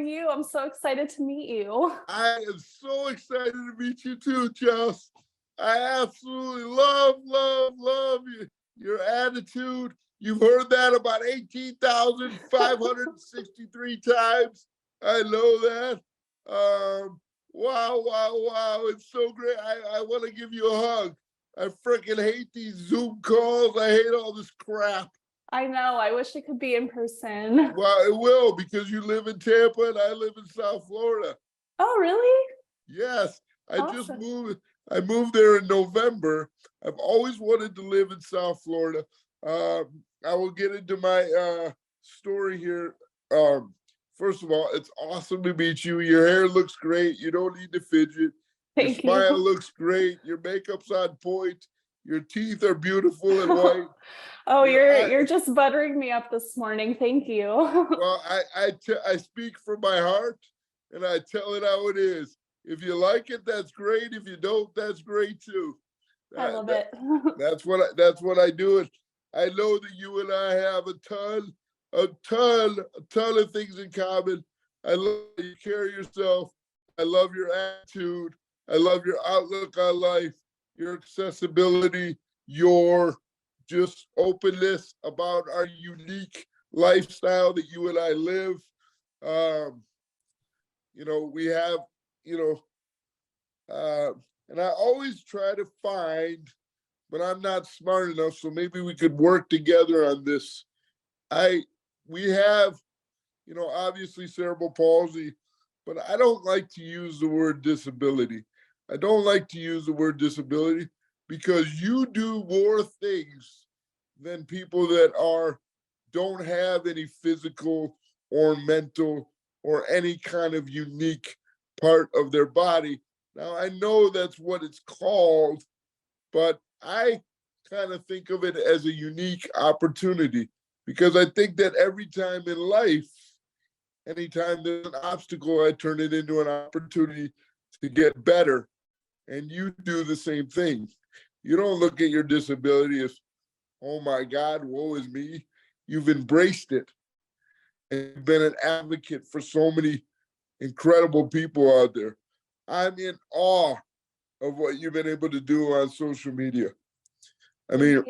you? I'm so excited to meet you. I am so excited to meet you too, Jess. I absolutely love your attitude. You've heard that about 18,563 times. I know that. Wow. It's so great. I want to give you a hug. I freaking hate these Zoom calls. I hate all this crap. I know. I wish it could be in person. Well, it will, because you live in Tampa and I live in South Florida. Oh, really? Yes, I just Awesome. moved. I moved there in November. I've always wanted to live in South Florida. I will get into my story here. First of all, it's awesome to meet you. Your hair looks great. You don't need to fidget. Your Thank smile you. looks great. Your makeup's on point. Your teeth are beautiful and white. Oh, Your you're just buttering me up this morning. Thank you. Well, I speak from my heart, and I tell it how it is. If you like it, that's great. If you don't, that's great too. I That, love that, it. that's what I do. And I know that you and I have a ton of things in common. I love how you carry yourself. I love your attitude. I love your outlook on life, your accessibility, your just openness about our unique lifestyle that you and I live. Um, we have, you and I always try to find, but I'm not smart enough, so maybe we could work together on this. We have, obviously cerebral palsy, but I don't like to use the word disability. I don't like to use the word disability because you do more things than people that don't have any physical or mental or any kind of unique part of their body. Now, I know that's what it's called, but I kind of think of it as a unique opportunity, because I think that every time in life, anytime there's an obstacle, I turn it into an opportunity to get better. And you do the same thing. You don't look at your disability as, oh my God, woe is me. You've embraced it. And you've been an advocate for so many incredible people out there. I'm in awe of what you've been able to do on social media. I mean,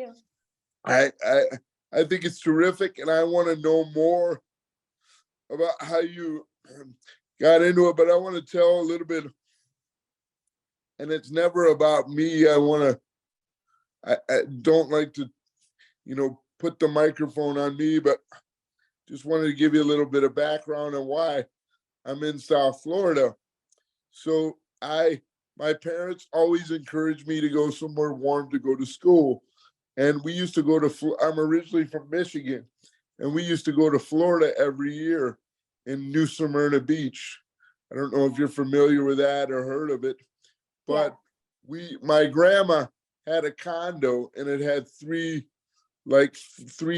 Thank you. I think it's terrific, and I want to know more about how you got into it. But I want to tell a little bit, and it's never about me. I don't like to, put the microphone on me, but just wanted to give you a little bit of background on why I'm in South Florida. So my parents always encouraged me to go somewhere warm to go to school. And we used to go to, I'm originally from Michigan, and we used to go to Florida every year in New Smyrna Beach. I don't know if you're familiar with that or heard of it, but my grandma had a condo, and it had three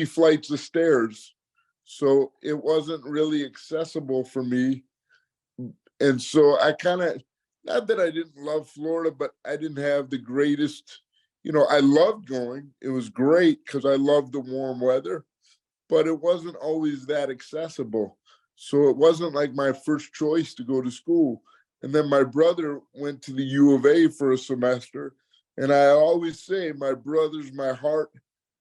flights of stairs. So it wasn't really accessible for me. And so I kind of, not that I didn't love Florida, but I didn't have the greatest, I loved going. It was great because I loved the warm weather, but it wasn't always that accessible. So it wasn't like my first choice to go to school. And then my brother went to the U of A for a semester. And I always say, my brother's my heart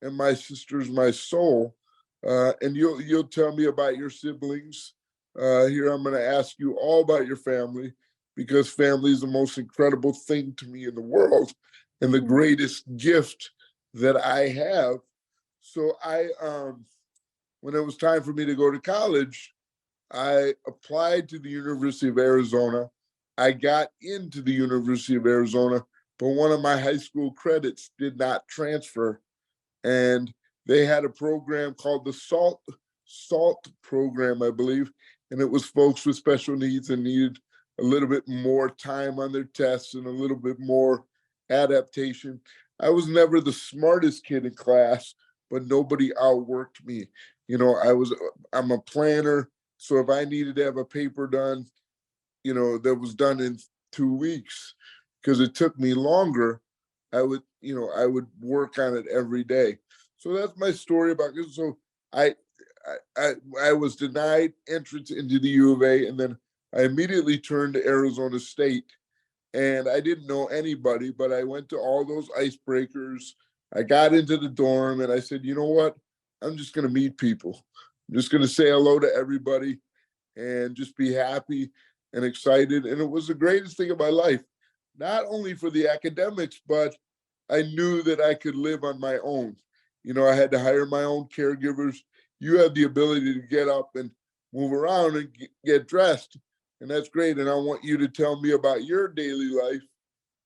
and my sister's my soul. And you'll tell me about your siblings. Here, I'm going to ask you all about your family, because family is the most incredible thing to me in the world and the greatest gift that I have. So when it was time for me to go to college, I applied to the University of Arizona. I got into the University of Arizona, but one of my high school credits did not transfer. And they had a program called the SALT program, I believe. And it was folks with special needs and needed a little bit more time on their tests and a little bit more adaptation. I was never the smartest kid in class, but nobody outworked me. I'm a planner. So if I needed to have a paper done, that was done in 2 weeks, because it took me longer, I would work on it every day. So that's my story about it. So I I was denied entrance into the U of A, and then I immediately turned to Arizona State. And I didn't know anybody, but I went to all those icebreakers. I got into the dorm and I said, you know what? I'm just going to meet people. I'm just going to say hello to everybody and just be happy and excited. And it was the greatest thing of my life, not only for the academics, but I knew that I could live on my own. You know, I had to hire my own caregivers. You have the ability to get up and move around and get dressed. And that's great. And I want you to tell me about your daily life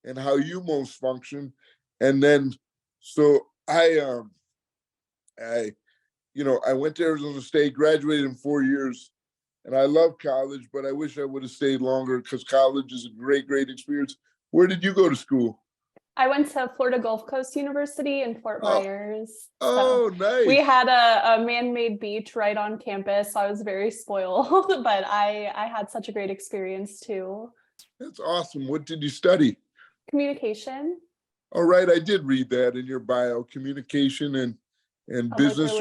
and how you most function. And then, so I, I went to Arizona State, graduated in 4 years, and I love college, but I wish I would have stayed longer because college is a great, great experience. Where did you go to school? I went to Florida Gulf Coast University in Fort Oh, Myers. oh, We nice. had a man-made beach right on campus, so I was very spoiled, but I had such a great experience too. That's awesome. What did you study? Communication, All right, I did read that in your bio, communication and business.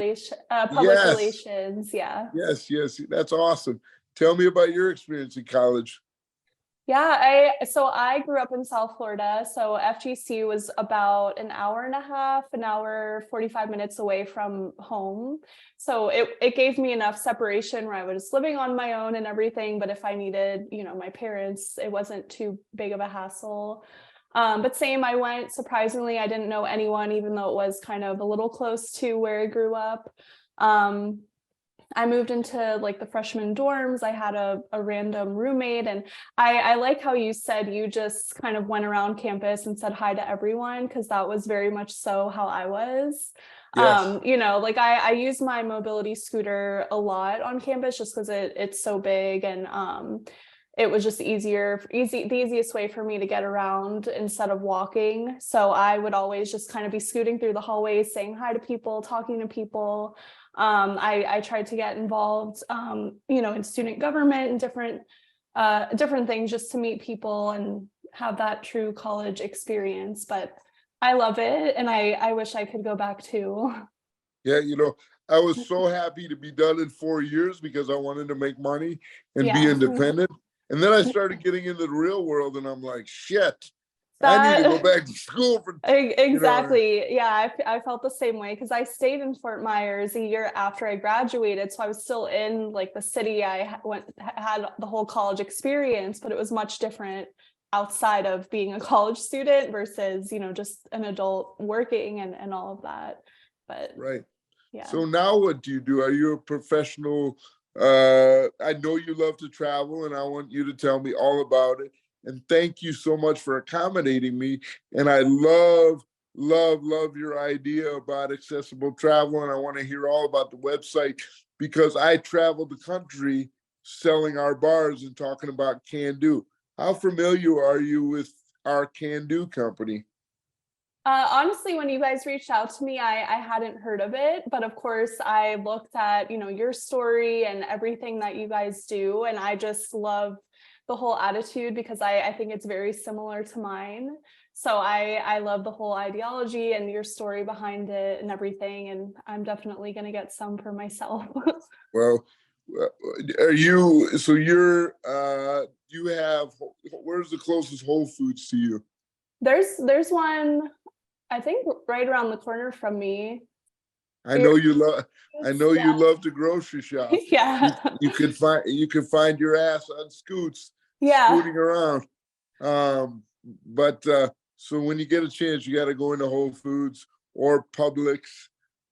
public Yes, relations, yeah. yes. That's awesome. Tell me about your experience in college. Yeah, I grew up in South Florida. So FGC was about an hour and a half, an hour, 45 minutes away from home. So it gave me enough separation where I was living on my own and everything. But if I needed, my parents, it wasn't too big of a hassle. But same, I went, surprisingly, I didn't know anyone, even though it was kind of a little close to where I grew up. I moved into like the freshman dorms. I had a random roommate, and I like how you said you just kind of went around campus and said hi to everyone, because that was very much so how I was. Yes, Like I use my mobility scooter a lot on campus just because it's so big, and it was just the easiest way for me to get around instead of walking. So I would always just kind of be scooting through the hallways, saying hi to people, talking to people. I tried to get involved, in student government and different things just to meet people and have that true college experience. But I love it, and I wish I could go back too. yeah, I was so happy to be done in 4 years because I wanted to make money and be Yeah, independent. And then I started getting into the real world and I'm like, shit, I need to go that back to school for, you know, exactly. Yeah, I felt the same way because I stayed in Fort Myers a year after I graduated, so I was still in like the city. I had the whole college experience, but it was much different outside of being a college student versus just an adult working and all of that. But right. yeah. So now what do you do? Are you a professional? I know you love to travel and I want you to tell me all about it. And thank you so much for accommodating me. And I love your idea about accessible travel. And I want to hear all about the website because I traveled the country selling our bars and talking about CanDo. How familiar are you with our CanDo company? Honestly, when you guys reached out to me, I hadn't heard of it, but of course I looked at, your story and everything that you guys do. And I just love the whole attitude because I think it's very similar to mine. So I love the whole ideology and your story behind it and everything. And I'm definitely going to get some for myself. Well, are you, so you have, where's the closest Whole Foods to you? There's one, I think right around the corner from me. I know you love, I It's, know you yeah. love to grocery shop. You, Yeah. you can find your ass on scoots, Yeah. scooting around. But so when you get a chance, you got to go into Whole Foods or Publix.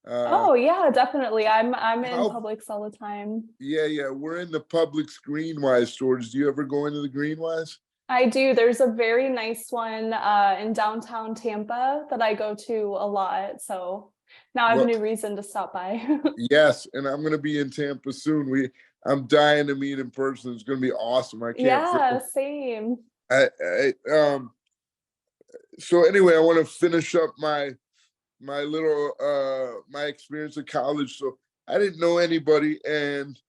Uh, Oh yeah, definitely. I'm in how, Publix all the time. yeah, we're in the Publix Greenwise stores. Do you ever go into the Greenwise? I do. There's a very nice one in downtown Tampa that I go to a lot. So now I have a Well, new reason to stop by. yes, and I'm gonna be in Tampa soon. I'm dying to meet in person. It's gonna be awesome. I can't. Yeah, same. I so anyway, I want to finish up my little my experience at college. So I didn't know anybody, and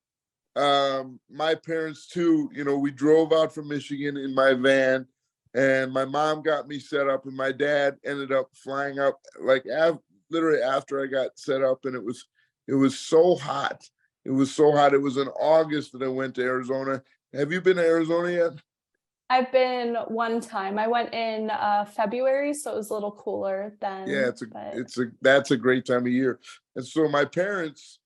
my parents too. We drove out from Michigan in my van, and my mom got me set up, and my dad ended up flying up like literally after I got set up, and it was so hot. It was so hot. It was in August that I went to Arizona. Have you been to Arizona yet? I've been one time. I went in February, so it was a little cooler Yeah, then. But that's a great time of year. And so my parents,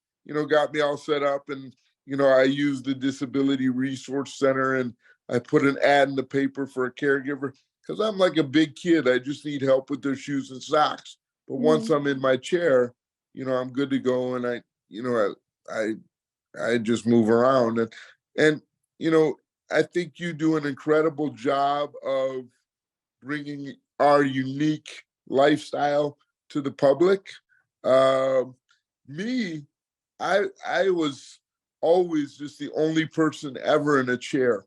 got me all set up, and I used the Disability Resource Center, and I put an ad in the paper for a caregiver because I'm like a big kid. I just need help with their shoes and socks. But once I'm in my chair, I'm good to go, and I I just move around, and you know I think you do an incredible job of bringing our unique lifestyle to the public. Um, Me, I was always just the only person ever in a chair.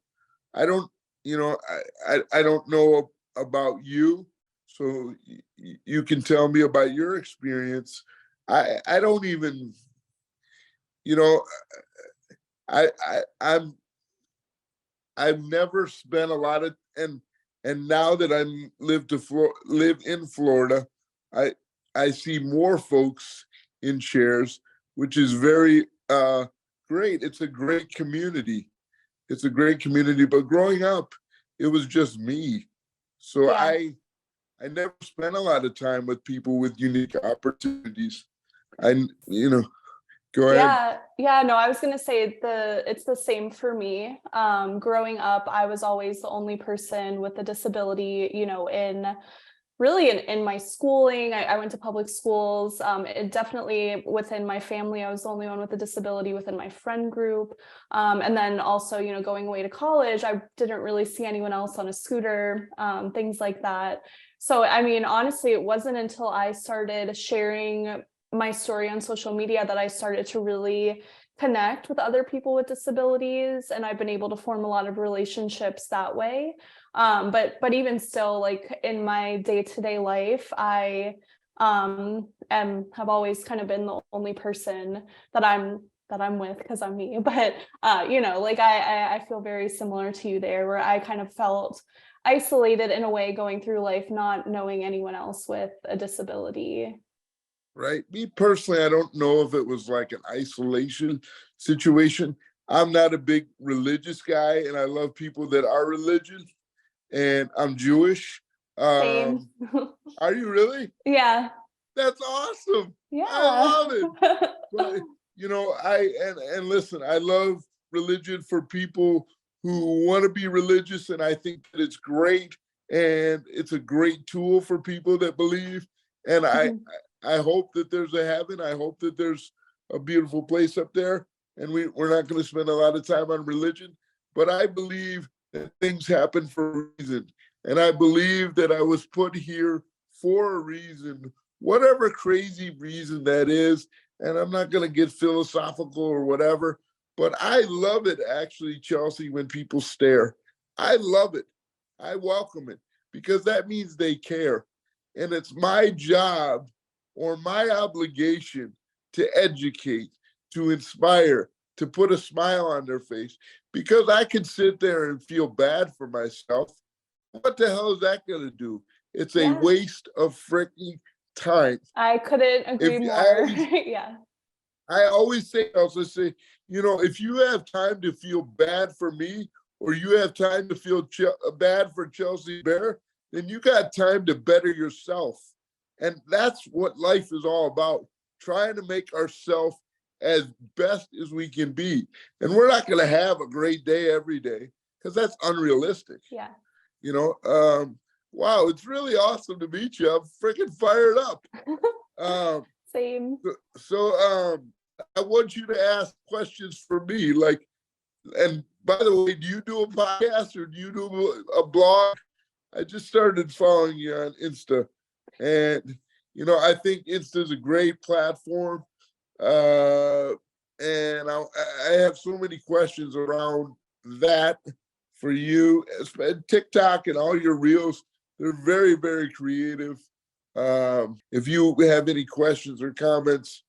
I don't, I don't know about you, so you can tell me about your experience. I don't even, you know, I'm I've never spent a lot of, and now that I'm live in Florida, I I see more folks in chairs, which is very great. It's a great community. It's a great community. But growing up, it was just me. So yeah. I never spent a lot of time with people with unique opportunities. I go ahead. Yeah, no, I was gonna say it's the same for me. Growing up, I was always the only person with a disability, in my schooling. I went to public schools. It definitely within my family, I was the only one with a disability within my friend group. And then also, going away to college, I didn't really see anyone else on a scooter, things like that. So, I mean, honestly, it wasn't until I started sharing my story on social media that I started to really connect with other people with disabilities, and I've been able to form a lot of relationships that way. But even still, like in my day-to-day life, I have always kind of been the only person that I'm with because I'm me. But like I feel very similar to you there, where I kind of felt isolated in a way going through life, not knowing anyone else with a disability. Right. Me personally, I don't know if it was like an isolation situation. I'm not a big religious guy, and I love people that are religious, and I'm Jewish. Same. Are you really? Yeah. That's awesome. I Yeah. love it. But and listen, I love religion for people who want to be religious, and I think that it's great, and it's a great tool for people that believe. And Mhm. I hope that there's a heaven. I hope that there's a beautiful place up there. And we're not going to spend a lot of time on religion, but I believe that things happen for a reason. And I believe that I was put here for a reason, whatever crazy reason that is. And I'm not going to get philosophical or whatever, but I love it actually, Chelsea, when people stare. I love it. I welcome it because that means they care. And it's my job or my obligation to educate, to inspire, to put a smile on their face, because I can sit there and feel bad for myself. What the hell is that going to do? It's a Yeah, waste of freaking time. I couldn't If agree more. Yeah. I always say, if you have time to feel bad for me, or you have time to feel bad for Chelsea Bear, then you got time to better yourself. And that's what life is all about, trying to make ourselves as best as we can be. And we're not going to have a great day every day because that's unrealistic. Yeah. You know, wow, it's really awesome to meet you. I'm freaking fired up. Um, Same. so I want you to ask questions for me. Like, and by the way, do you do a podcast or do you do a blog? I just started following you on Insta, and I think Insta is a great platform. Uh, and I have so many questions around that for you. TikTok and all your reels, they're very, very creative. If you have any questions or comments,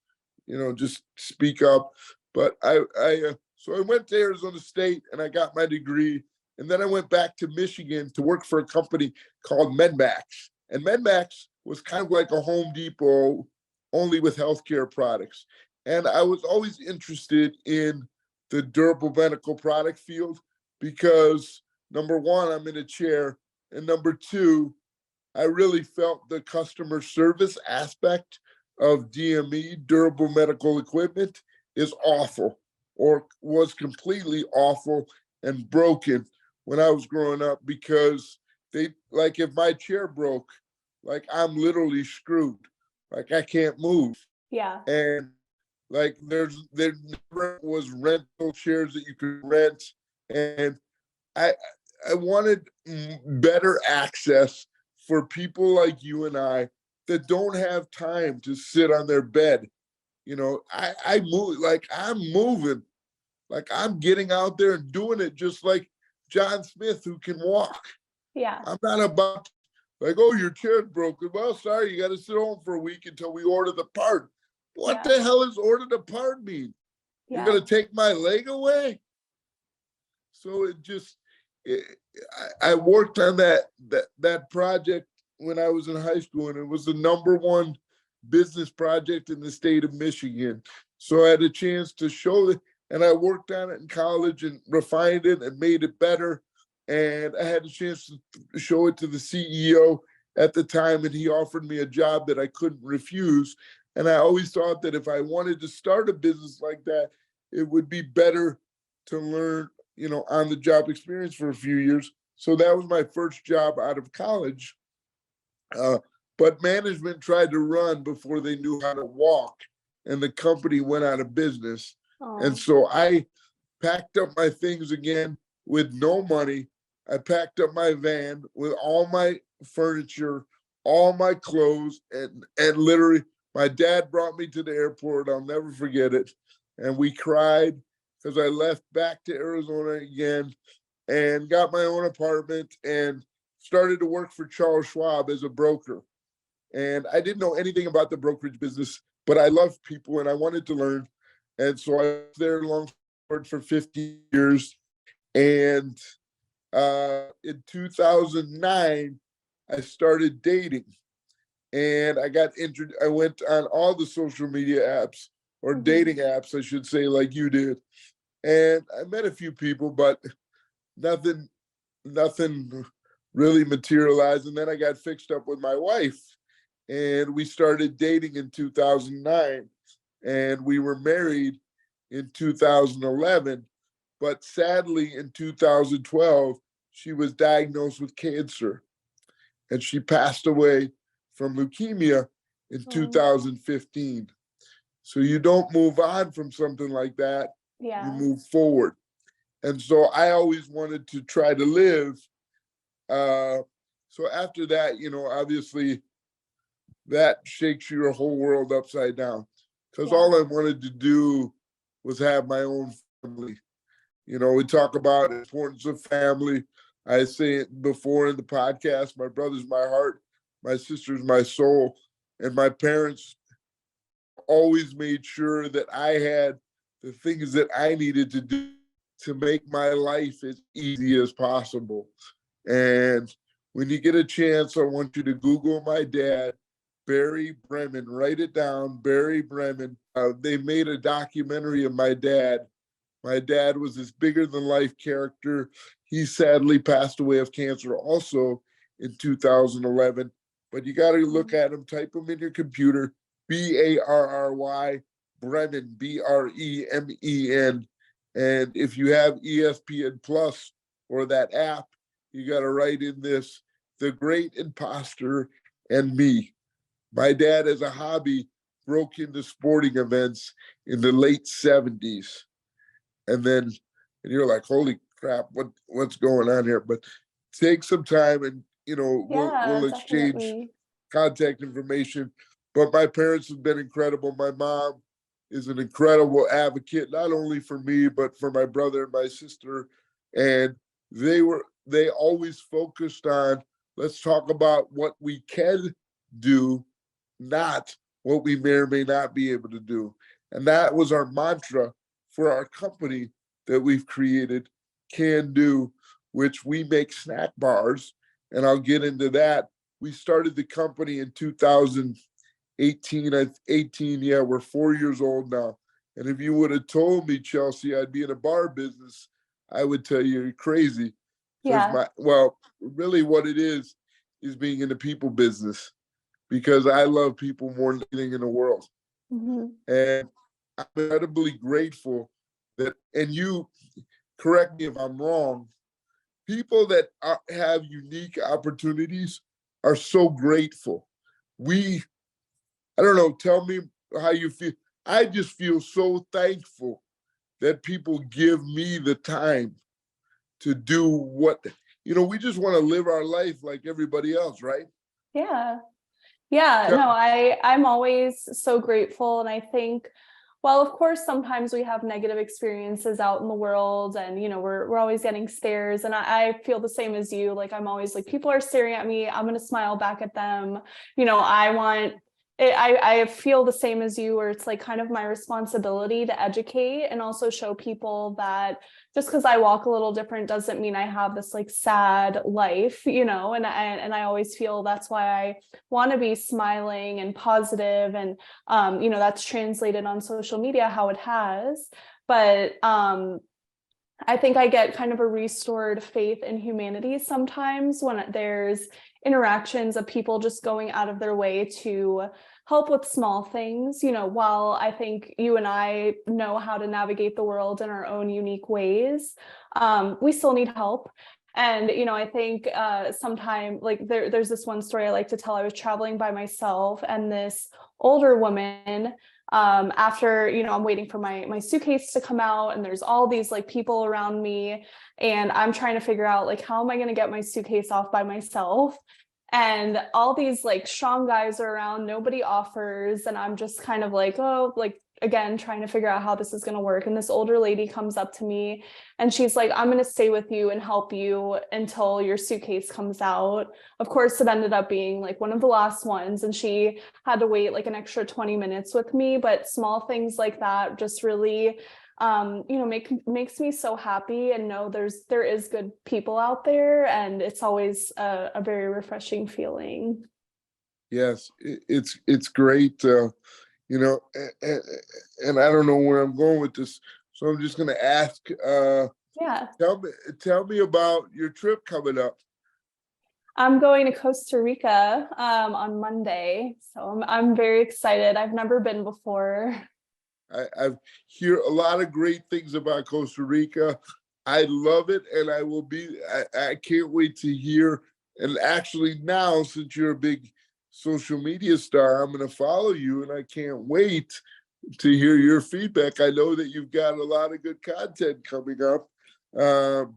just speak up. But so I went to Arizona State and I got my degree. And then I went back to Michigan to work for a company called MedMax. And MedMax was kind of like a Home Depot, only with healthcare products. And I was always interested in the durable medical product field because number one, I'm in a chair, and number two, I really felt the customer service aspect of DME, durable medical equipment, is awful or was completely awful and broken when I was growing up because they, like, if my chair broke, like, I'm literally screwed. Like, I can't move. Yeah. And like there never was rental chairs that you could rent. And I I wanted better access for people like you and I that don't have time to sit on their bed. I move, like, I'm moving, like I'm getting out there and doing it just like John Smith, who can walk. Yeah. I'm not about like, oh, your chair's broken. Well, sorry, you got to sit home for a week until we order the part. What Yeah. the hell is order the part mean? You're Yeah. gonna take my leg away? So it just, it, I worked on that project when I was in high school, and it was the number one business project in the state of Michigan. So I had a chance to show it, and I worked on it in college and refined it and made it better. And I had a chance to show it to the CEO at the time, and he offered me a job that I couldn't refuse. And I always thought that if I wanted to start a business like that, it would be better to learn, on the job experience for a few years. So that was my first job out of college. Uh, but management tried to run before they knew how to walk, and the company went out of business. And Oh. so I packed up my things again with no money. I packed up my van with all my furniture, all my clothes, and literally my dad brought me to the airport. I'll never forget it. And we cried because I left back to Arizona again and got my own apartment and started to work for Charles Schwab as a broker. And I didn't know anything about the brokerage business, but I loved people and I wanted to learn. And so I was there long for 50 years. And in 2009, I started dating. And I went on all the social media apps, or dating apps, I should say, like you did. And I met a few people, but nothing really materialized. And then I got fixed up with my wife, and we started dating in 2009, and we were married in 2011. But sadly, in 2012, she was diagnosed with cancer, and she passed away from leukemia in 2015. So you don't move on from something like that, you move forward. And so I always wanted to try to live. So after that, obviously that shakes your whole world upside down, because all I wanted to do was have my own family. We talk about the importance of family. I say it before in the podcast, my brother's my heart, my sister's my soul, and my parents always made sure that I had the things that I needed to do to make my life as easy as possible. And when you get a chance, I want you to Google my dad, Barry Bremen. Write it down, Barry Bremen. They made a documentary of my dad. My dad was this bigger than life character. He sadly passed away of cancer also in 2011. But you got to look at him, type him in your computer, Barry Bremen, Bremen. And if you have ESPN Plus or that app, you got to write in this, The Great Imposter and Me. My dad, as a hobby, broke into sporting events in the late 70s. And you're like, holy crap, what's going on here? But take some time and, we'll exchange Definitely. contact information. But my parents have been incredible. My mom is an incredible advocate, not only for me, but for my brother and my sister. And they always focused on, let's talk about what we can do, not what we may or may not be able to do. And that was our mantra for our company that we've created, CanDo, which we make snack bars. And I'll get into that. We started the company in 2018. Yeah, we're 4 years old now. And if you would have told me, Chelsea, I'd be in a bar business, I would tell you you're crazy. Because Yeah. really what it is being in the people business, because I love people more than anything in the world. Mhm. And I'm incredibly grateful that, and you correct me if I'm wrong, people that have unique opportunities are so grateful. I don't know, tell me how you feel. I just feel so thankful that people give me the time to do what, we just want to live our life like everybody else, right? Yeah. Yeah, Tell- no, I'm always so grateful. And I think, well, of course, sometimes we have negative experiences out in the world, and we're always getting stares. And I feel the same as you. Like, I'm always like, people are staring at me, I'm gonna smile back at them. I want it, I feel the same as you, where it's like kind of my responsibility to educate and also show people that just because I walk a little different doesn't mean I have this like sad life, and I always feel that's why I want to be smiling and positive, and that's translated on social media how it has. But I think I get kind of a restored faith in humanity sometimes when there's interactions of people just going out of their way to help with small things. While I think you and I know how to navigate the world in our own unique ways, we still need help. And, I think sometime, like there's this one story I like to tell. I was traveling by myself, and this older woman, after, I'm waiting for my suitcase to come out, and there's all these like people around me, and I'm trying to figure out like, how am I going to get my suitcase off by myself? And all these like strong guys are around, nobody offers. And I'm just kind of like, oh, like, again, trying to figure out how this is going to work. And this older lady comes up to me, and she's like, I'm going to stay with you and help you until your suitcase comes out. Of course, it ended up being like one of the last ones, and she had to wait like an extra 20 minutes with me. But small things like that just really makes me so happy, and know there is good people out there, and it's always a very refreshing feeling. Yes, it's great. And I don't know where I'm going with this, so I'm just going to ask. Yeah. Tell me about your trip coming up. I'm going to Costa Rica on Monday, so I'm very excited. I've never been before. I've hear a lot of great things about Costa Rica. I love it, and I will be. I can't wait to hear. And actually, now since you're a big social media star, I'm going to follow you, and I can't wait to hear your feedback. I know that you've got a lot of good content coming up. Um,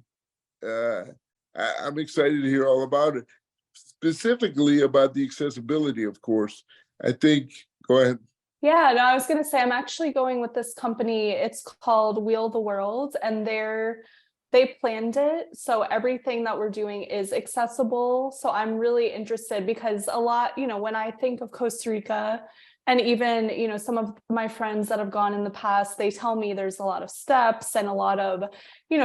I'm excited to hear all about it, specifically about the accessibility, of course. I think. Go ahead. Yeah, no, I was going to say, I'm actually going with this company. It's called Wheel the World, and they planned it. So everything that we're doing is accessible. So I'm really interested, because a lot, when I think of Costa Rica, and even, some of my friends that have gone in the past, they tell me there's a lot of steps and a lot of,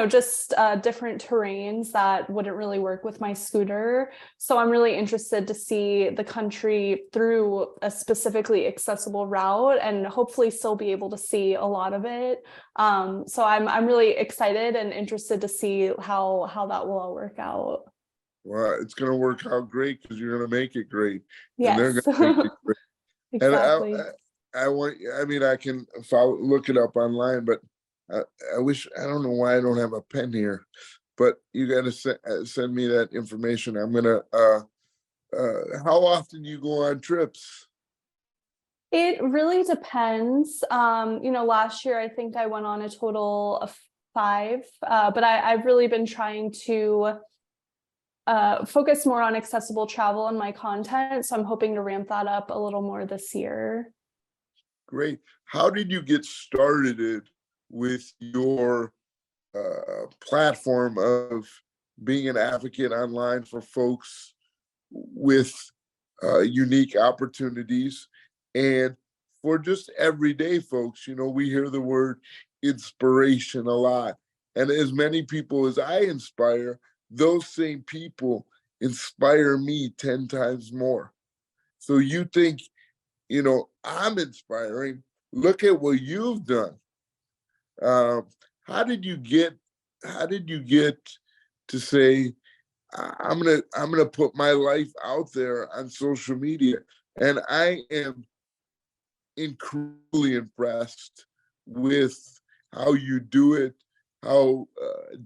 just different terrains that wouldn't really work with my scooter. So I'm really interested to see the country through a specifically accessible route, and hopefully still be able to see a lot of it. So I'm really excited and interested to see how that will all work out. Well, it's going to work out great because you're going to make it great, and they're Yes. going to make it great. And Exactly. I can look it up online, but I wish, I don't know why I don't have a pen here, but you got to send me that information. I'm going to, how often do you go on trips? It really depends. Last year I think I went on a total of 5, but I've really been trying to focus more on accessible travel in my content. So I'm hoping to ramp that up a little more this year. Great. How did you get started with your platform of being an advocate online for folks with unique opportunities, and for just everyday folks? We hear the word inspiration a lot, and as many people as I inspire, those same people inspire me 10 times more. So you think, I'm inspiring. Look at what you've done. Uh, how did you get? How did you get to say, I'm gonna put my life out there on social media? And I am incredibly impressed with how you do it, how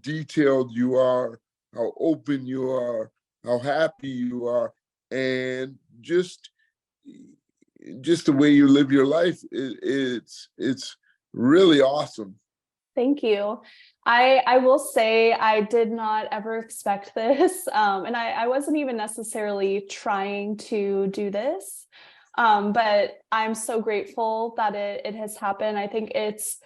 detailed you are, how open you are, how happy you are, and just the way you live your life. It's really awesome. Thank you. I will say I did not ever expect this. And I wasn't even necessarily trying to do this. But I'm so grateful that it has happened. I think it's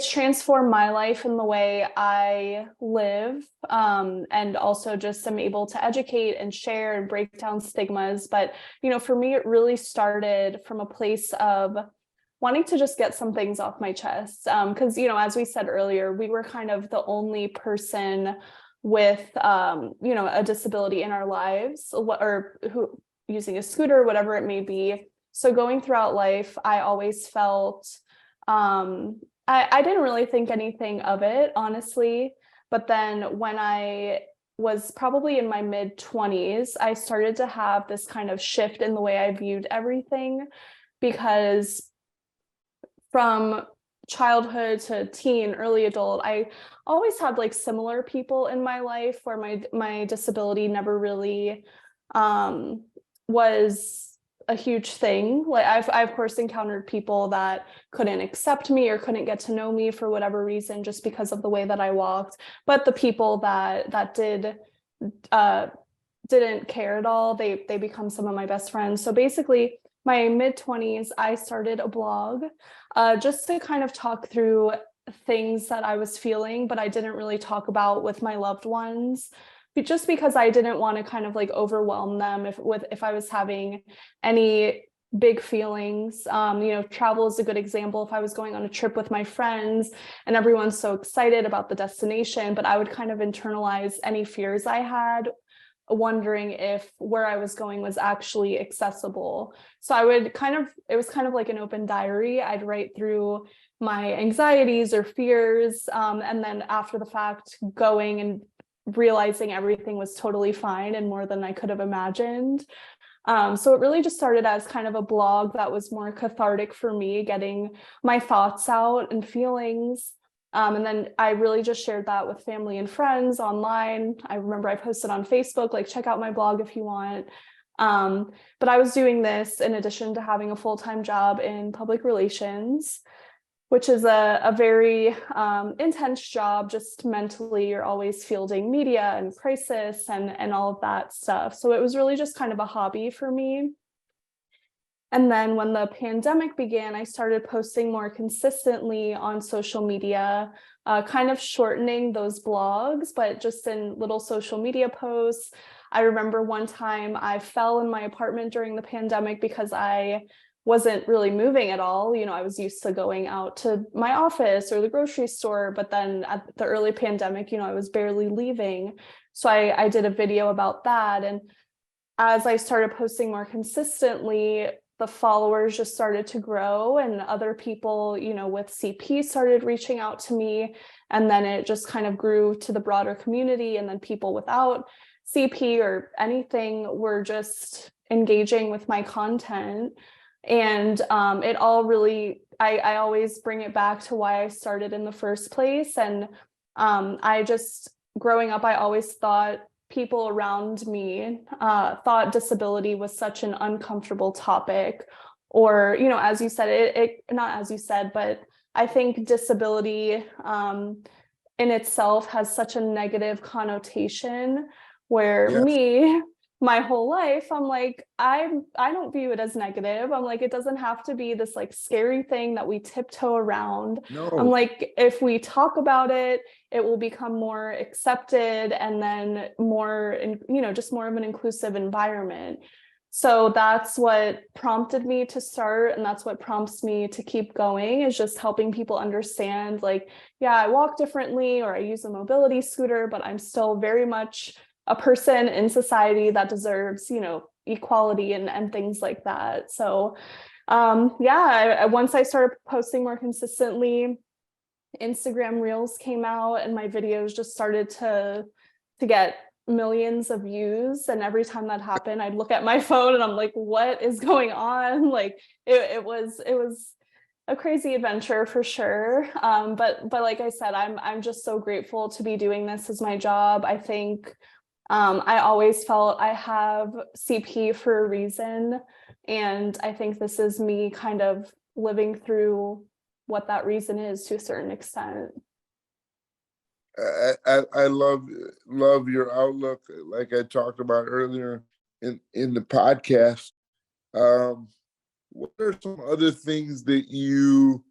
transformed my life in the way I live, and also just am able to educate and share and break down stigmas. But, for me, it really started from a place of wanting to just get some things off my chest. Because, as we said earlier, we were kind of the only person with, a disability in our lives, or who using a scooter, whatever it may be. So going throughout life, I always felt, I didn't really think anything of it, honestly. But then when I was probably in my mid-20s, I started to have this kind of shift in the way I viewed everything, because from childhood to teen, early adult, I always had like similar people in my life where my disability never really was a huge thing. Like I of course encountered people that couldn't accept me or couldn't get to know me for whatever reason, just because of the way that I walked. But the people that didn't care at all, they become some of my best friends. So basically, my mid-20s, I started a blog, just to kind of talk through things that I was feeling, but I didn't really talk about with my loved ones, just because I didn't want to kind of like overwhelm them if I was having any big feelings. Travel is a good example. If I was going on a trip with my friends and everyone's so excited about the destination, but I would kind of internalize any fears I had, wondering if where I was going was actually accessible. So it was kind of like an open diary. I'd write through my anxieties or fears, and then after the fact, going and realizing everything was totally fine and more than I could have imagined. So it really just started as kind of a blog that was more cathartic for me, getting my thoughts out and feelings. And then I really just shared that with family and friends online. I remember I posted on Facebook, like, check out my blog if you want. But I was doing this in addition to having a full-time job in public relations, which is a very intense job. Just mentally, you're always fielding media and crisis and all of that stuff. So it was really just kind of a hobby for me. And then when the pandemic began, I started posting more consistently on social media, kind of shortening those blogs, but just in little social media posts. I remember one time I fell in my apartment during the pandemic because I wasn't really moving at all. I was used to going out to my office or the grocery store, but then at the early pandemic, I was barely leaving. So I did a video about that. And as I started posting more consistently, the followers just started to grow, and other people, with CP started reaching out to me. And then it just kind of grew to the broader community. And then people without CP or anything were just engaging with my content. And it all really, I always bring it back to why I started in the first place. And growing up, I always thought people around me thought disability was such an uncomfortable topic, or, as you said, it not as you said, but I think disability in itself has such a negative connotation, where Yes. my whole life, I'm like, I don't view it as negative. I'm like, it doesn't have to be this like scary thing that we tiptoe around. I'm No. like, if we talk about it, it will become more accepted, and then more, just more of an inclusive environment. So that's what prompted me to start, and that's what prompts me to keep going, is just helping people understand, like, yeah, I walk differently, or I use a mobility scooter, but I'm still very much a person in society that deserves, equality and things like that. So once I started posting more consistently, Instagram Reels came out and my videos just started to get millions of views. And every time that happened, I'd look at my phone and I'm like, what is going on? Like it was a crazy adventure for sure. But like I said, I'm just so grateful to be doing this as my job. I think I always felt I have CP for a reason. And I think this is me kind of living through what that reason is to a certain extent. I love your outlook, like I talked about earlier in the podcast. What are some other things that you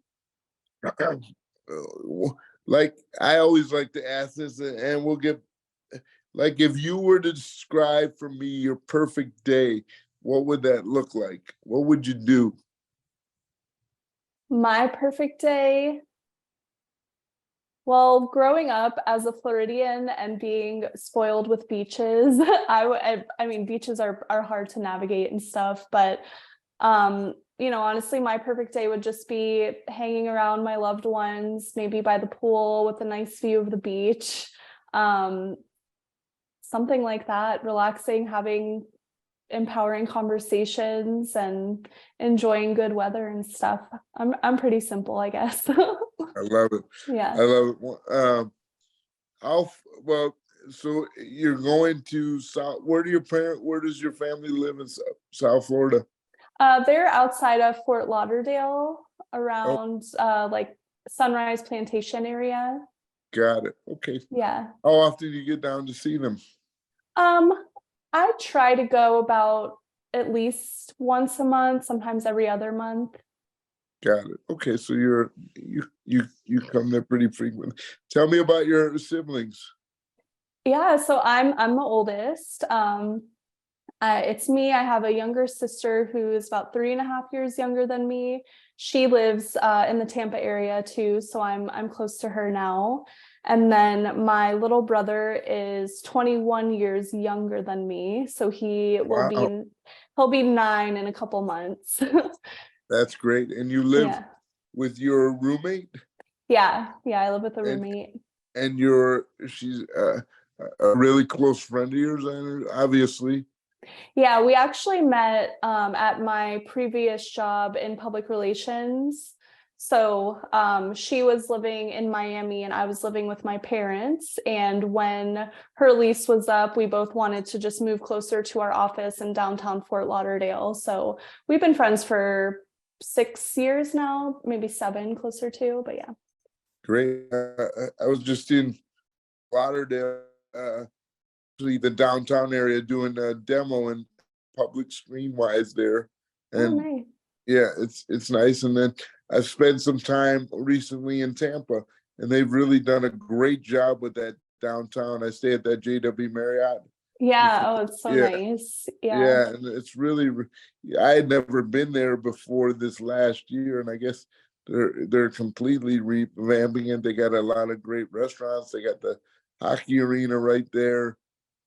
like? I always like to ask this, and we'll get like, if you were to describe for me your perfect day, what would that look like? What would you do? My perfect day. Well, growing up as a Floridian and being spoiled with beaches, I mean, beaches are hard to navigate and stuff, but honestly, my perfect day would just be hanging around my loved ones, maybe by the pool with a nice view of the beach. Something like that, relaxing, having empowering conversations and enjoying good weather and stuff. I'm pretty simple, I guess. I love it. Yeah. I love it. Well, so you're going to South, where does your family live in South Florida? They're outside of Fort Lauderdale, Oh, around like Sunrise Plantation area. got it. Okay. Yeah. How often do you get down to see them? I try to go about at least once a month, sometimes every other month. Got it. Okay, so you come there pretty frequently. Tell me about your siblings. Yeah, so I'm the oldest. It's me. I have a younger sister who is about 3.5 years younger than me. She lives in the Tampa area too, so I'm close to her now. And then my little brother is 21 years younger than me, so Wow, he'll be 9 in a couple months. that's great. And you live Yeah. with your roommate, Yeah, I live with a and roommate. she's a really close friend of yours, obviously. Yeah, we actually met at my previous job in public relations. So she was living in Miami and I was living with my parents. And when her lease was up, we both wanted to just move closer to our office in downtown Fort Lauderdale. So we've been friends for 6 years now, maybe 7, closer to, but yeah. Great. I was just in Lauderdale, actually the downtown area, doing a demo and public screen wise there, Oh, and nice. yeah, it's nice. And then I've spent some time recently in Tampa, and they've really done a great job with that downtown. I stay at that JW Marriott. Yeah, oh, it's so Yeah, nice. Yeah. yeah, and it's really. I had never been there before this last year, and I guess they're completely revamping it. They got a lot of great restaurants. They got the hockey arena right there.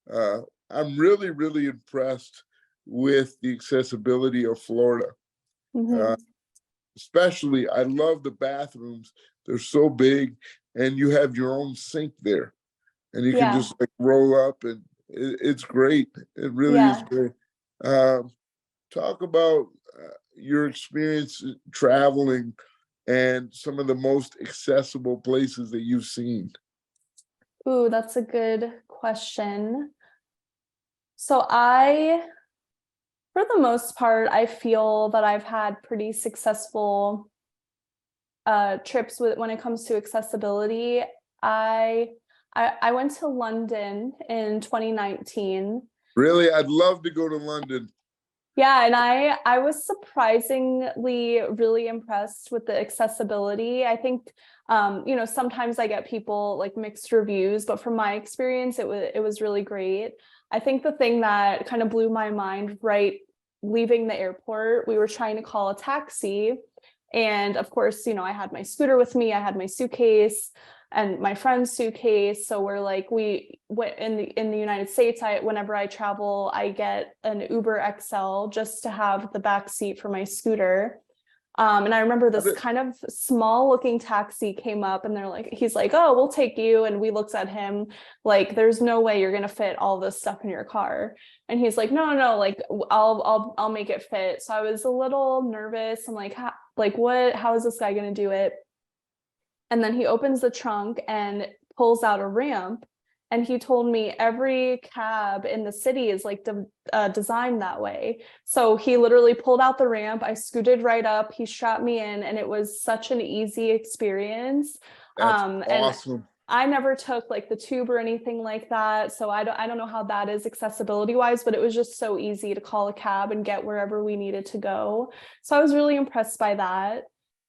Uh, I'm really impressed with the accessibility of Florida. Uh, Mhm. Especially, I love the bathrooms. They're so big, and you have your own sink there, and you can Yeah. just like roll up, and it's great. It really is Yeah. great. Um, Talk about your experience traveling and some of the most accessible places that you've seen. Ooh, that's a good question. So for the most part, I feel that I've had pretty successful trips when it comes to accessibility. I went to London in 2019. Really, I'd love to go to London. Yeah, and I was surprisingly really impressed with the accessibility. I think sometimes I get people like mixed reviews, but from my experience, it was really great. I think the thing that kind of blew my mind right leaving the airport, we were trying to call a taxi, and of course, I had my scooter with me, I had my suitcase and my friend's suitcase. So we're like, we went in the United States, whenever I travel, I get an Uber XL just to have the back seat for my scooter. And I remember How this did- kind of small looking taxi came up and he's like, oh, we'll take you. And we looked at him like, there's no way you're going to fit all this stuff in your car. And he's like, no, no, like I'll make it fit. So I was a little nervous. I'm like, how is this guy going to do it? And then he opens the trunk and pulls out a ramp. And he told me every cab in the city is like designed that way. So he literally pulled out the ramp. I scooted right up. He strapped me in, and it was such an easy experience. That's And awesome. I never took like the tube or anything like that. So I don't know how that is accessibility wise, but it was just so easy to call a cab and get wherever we needed to go. So I was really impressed by that.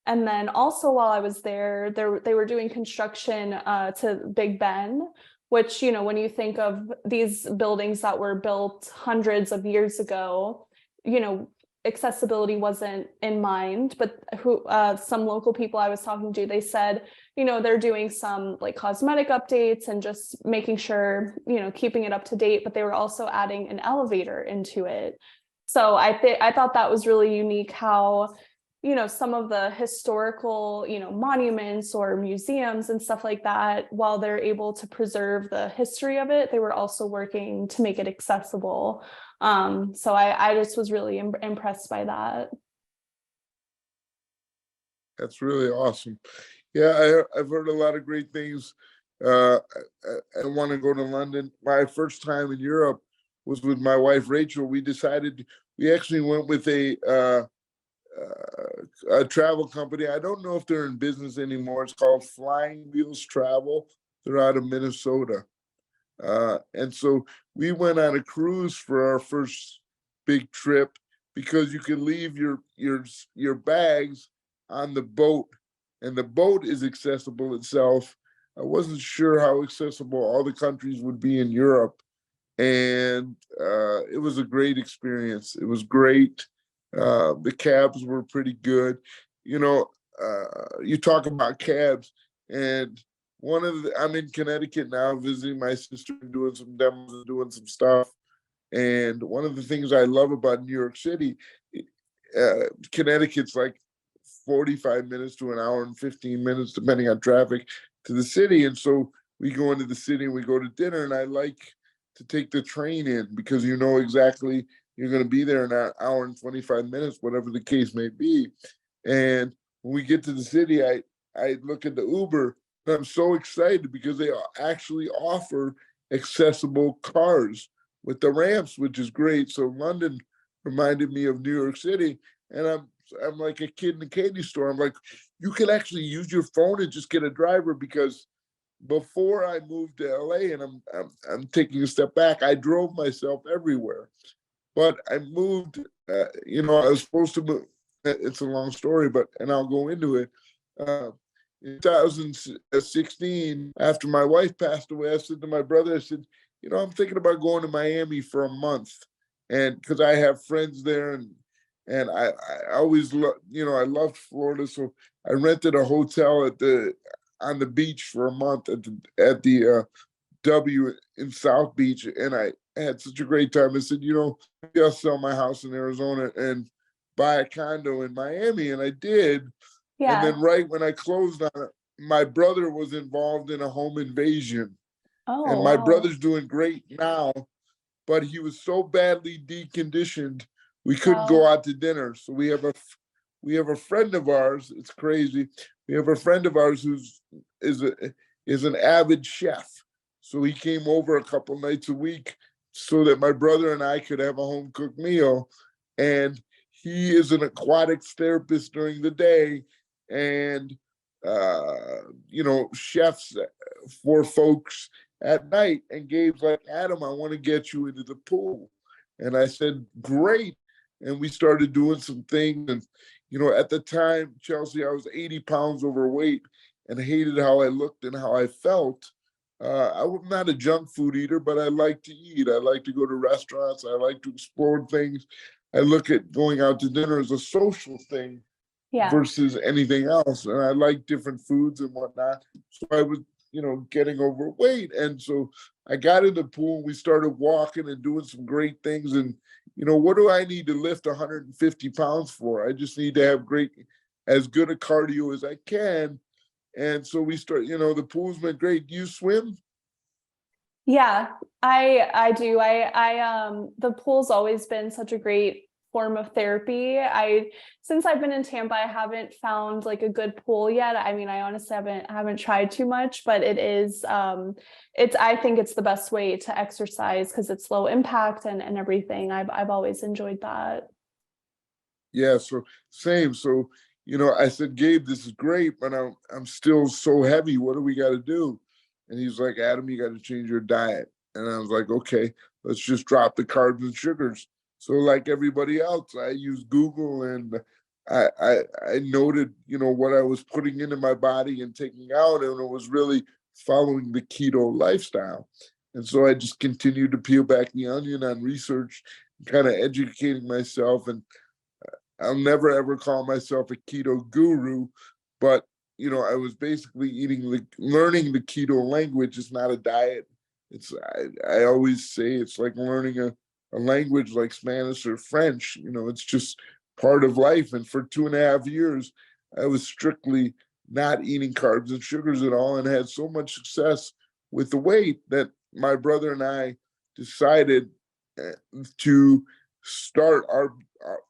And then also while I was there, they were doing construction to Big Ben, which, you know, when you think of these buildings that were built hundreds of years ago, you know, accessibility wasn't in mind. But some local people I was talking to, they said, you know, they're doing some like cosmetic updates and just making sure, you know, keeping it up to date, but they were also adding an elevator into it. So I thought that was really unique how, you know, some of the historical, you know, monuments or museums and stuff like that, while they're able to preserve the history of it, they were also working to make it accessible. So I just was really impressed by that. That's really awesome. Yeah, I've heard a lot of great things. I want to go to London. My first time in Europe was with my wife Rachel. We actually went with a travel company. I don't know if they're in business anymore. It's called Flying Wheels Travel. They're out of Minnesota. And so we went on a cruise for our first big trip because you can leave your bags on the boat, and the boat is accessible itself. I wasn't sure how accessible all the countries would be in Europe, and it was a great experience. It was great. The cabs were pretty good. You know, you talk about cabs, and I'm in Connecticut now visiting my sister and doing some demos and doing some stuff. And one of the things I love about New York City, Connecticut's like 45 minutes to an hour and 15 minutes, depending on traffic, to the city. And so we go into the city and we go to dinner, and I like to take the train in because you know exactly you're going to be there in an hour and 25 minutes, whatever the case may be. And when we get to the city, I look at the Uber, and I'm so excited because they actually offer accessible cars with the ramps, which is great. So London reminded me of New York City, and I'm like a kid in a candy store. I'm like, you can actually use your phone and just get a driver, because before I moved to LA, and I'm taking a step back, I drove myself everywhere. But I moved, you know, I was supposed to move. It's a long story, but, and I'll go into it. Uh, in 2016, after my wife passed away, I said to my brother, I said, you know, I'm thinking about going to Miami for a month. And because I have friends there, and I always you know, I loved Florida. So I rented a hotel on the beach for a month at the W in South Beach, and I had such a great time. I said, you know, maybe I'll sell my house in Arizona and buy a condo in Miami, and I did. And Yeah. then right when I closed on it, my brother was involved in a home invasion, Oh, and my wow. brother's doing great now, but he was so badly deconditioned we couldn't go Wow. out to dinner. So we have a friend of ours. It's crazy. We have a friend of ours who's is a is an avid chef. So he came over a couple nights a week so that my brother and I could have a home cooked meal. And he is an aquatics therapist during the day, and you know, chefs for folks at night. And Gabe's like, Adam, I want to get you into the pool. And I said, great. And we started doing some things. And, you know, at the time, Chelsea, I was 80 pounds overweight and hated how I looked and how I felt. I'm not a junk food eater, but I like to eat. I like to go to restaurants. I like to explore things. I look at going out to dinner as a social thing Yeah. versus anything else. And I like different foods and whatnot. So I was, you know, getting overweight. And so I got in the pool and we started walking and doing some great things. And, you know, what do I need to lift 150 pounds for? I just need to have great as good a cardio as I can. And so we start, the pool's been great. Do you swim? Yeah, I do. The pool's always been such a great form of therapy. Since I've been in Tampa, I haven't found like a good pool yet. I mean, I honestly haven't tried too much, but it is I think it's the best way to exercise because it's low impact and everything. I've always enjoyed that. Yeah, so same. So, I said, Gabe, this is great, but I'm still so heavy. What do we got to do? And he's like, Adam, you got to change your diet. And I was like, okay, let's just drop the carbs and sugars. So like everybody else, I used Google and I noted, what I was putting into my body and taking out, and it was really following the keto lifestyle. And so I just continued to peel back the onion on research, kind of educating myself. And I'll never ever call myself a keto guru, but I was basically learning the keto language. It's not a diet. I always say it's like learning a language like Spanish or French. It's just part of life. And for 2.5 years, I was strictly not eating carbs and sugars at all, and had so much success with the weight that my brother and I decided to start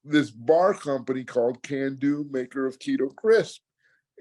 this bar company called CanDo, maker of Keto Krisp.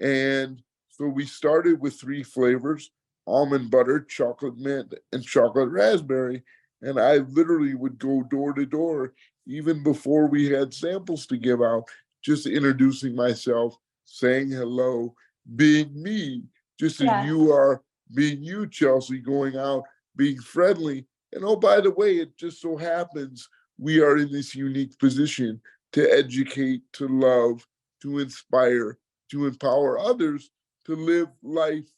And so we started with 3 flavors: almond butter, chocolate mint, and chocolate raspberry. And I literally would go door to door, even before we had samples to give out, just introducing myself, saying hello, being me, just as Yeah. you are being you, Chelsea, going out, being friendly. And oh, by the way, it just so happens we are in this unique position to educate, to love, to inspire, to empower others to live life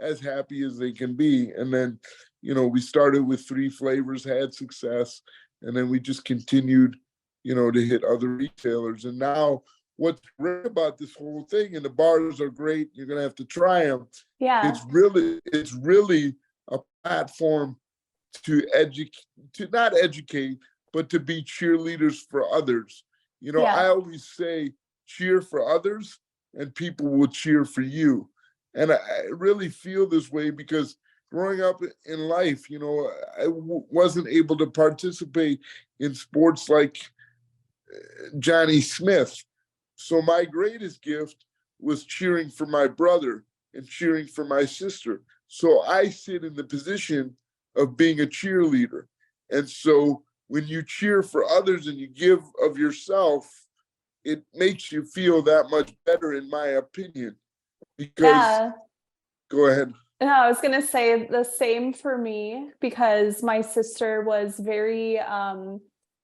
as happy as they can be. And then, we started with 3 flavors, had success, and then we just continued, to hit other retailers. And now what's great about this whole thing, and the bars are great, you're going to have to try them. Yeah. It's really a platform to not educate, but to be cheerleaders for others. I Yeah. always say cheer for others and people will cheer for you. And I really feel this way because growing up in life, I wasn't able to participate in sports like Johnny Smith. So my greatest gift was cheering for my brother and cheering for my sister. So I sit in the position of being a cheerleader. And so when you cheer for others and you give of yourself, it makes you feel that much better, in my opinion. Because, Yeah. go ahead. No, I was going to say the same for me because my sister was very,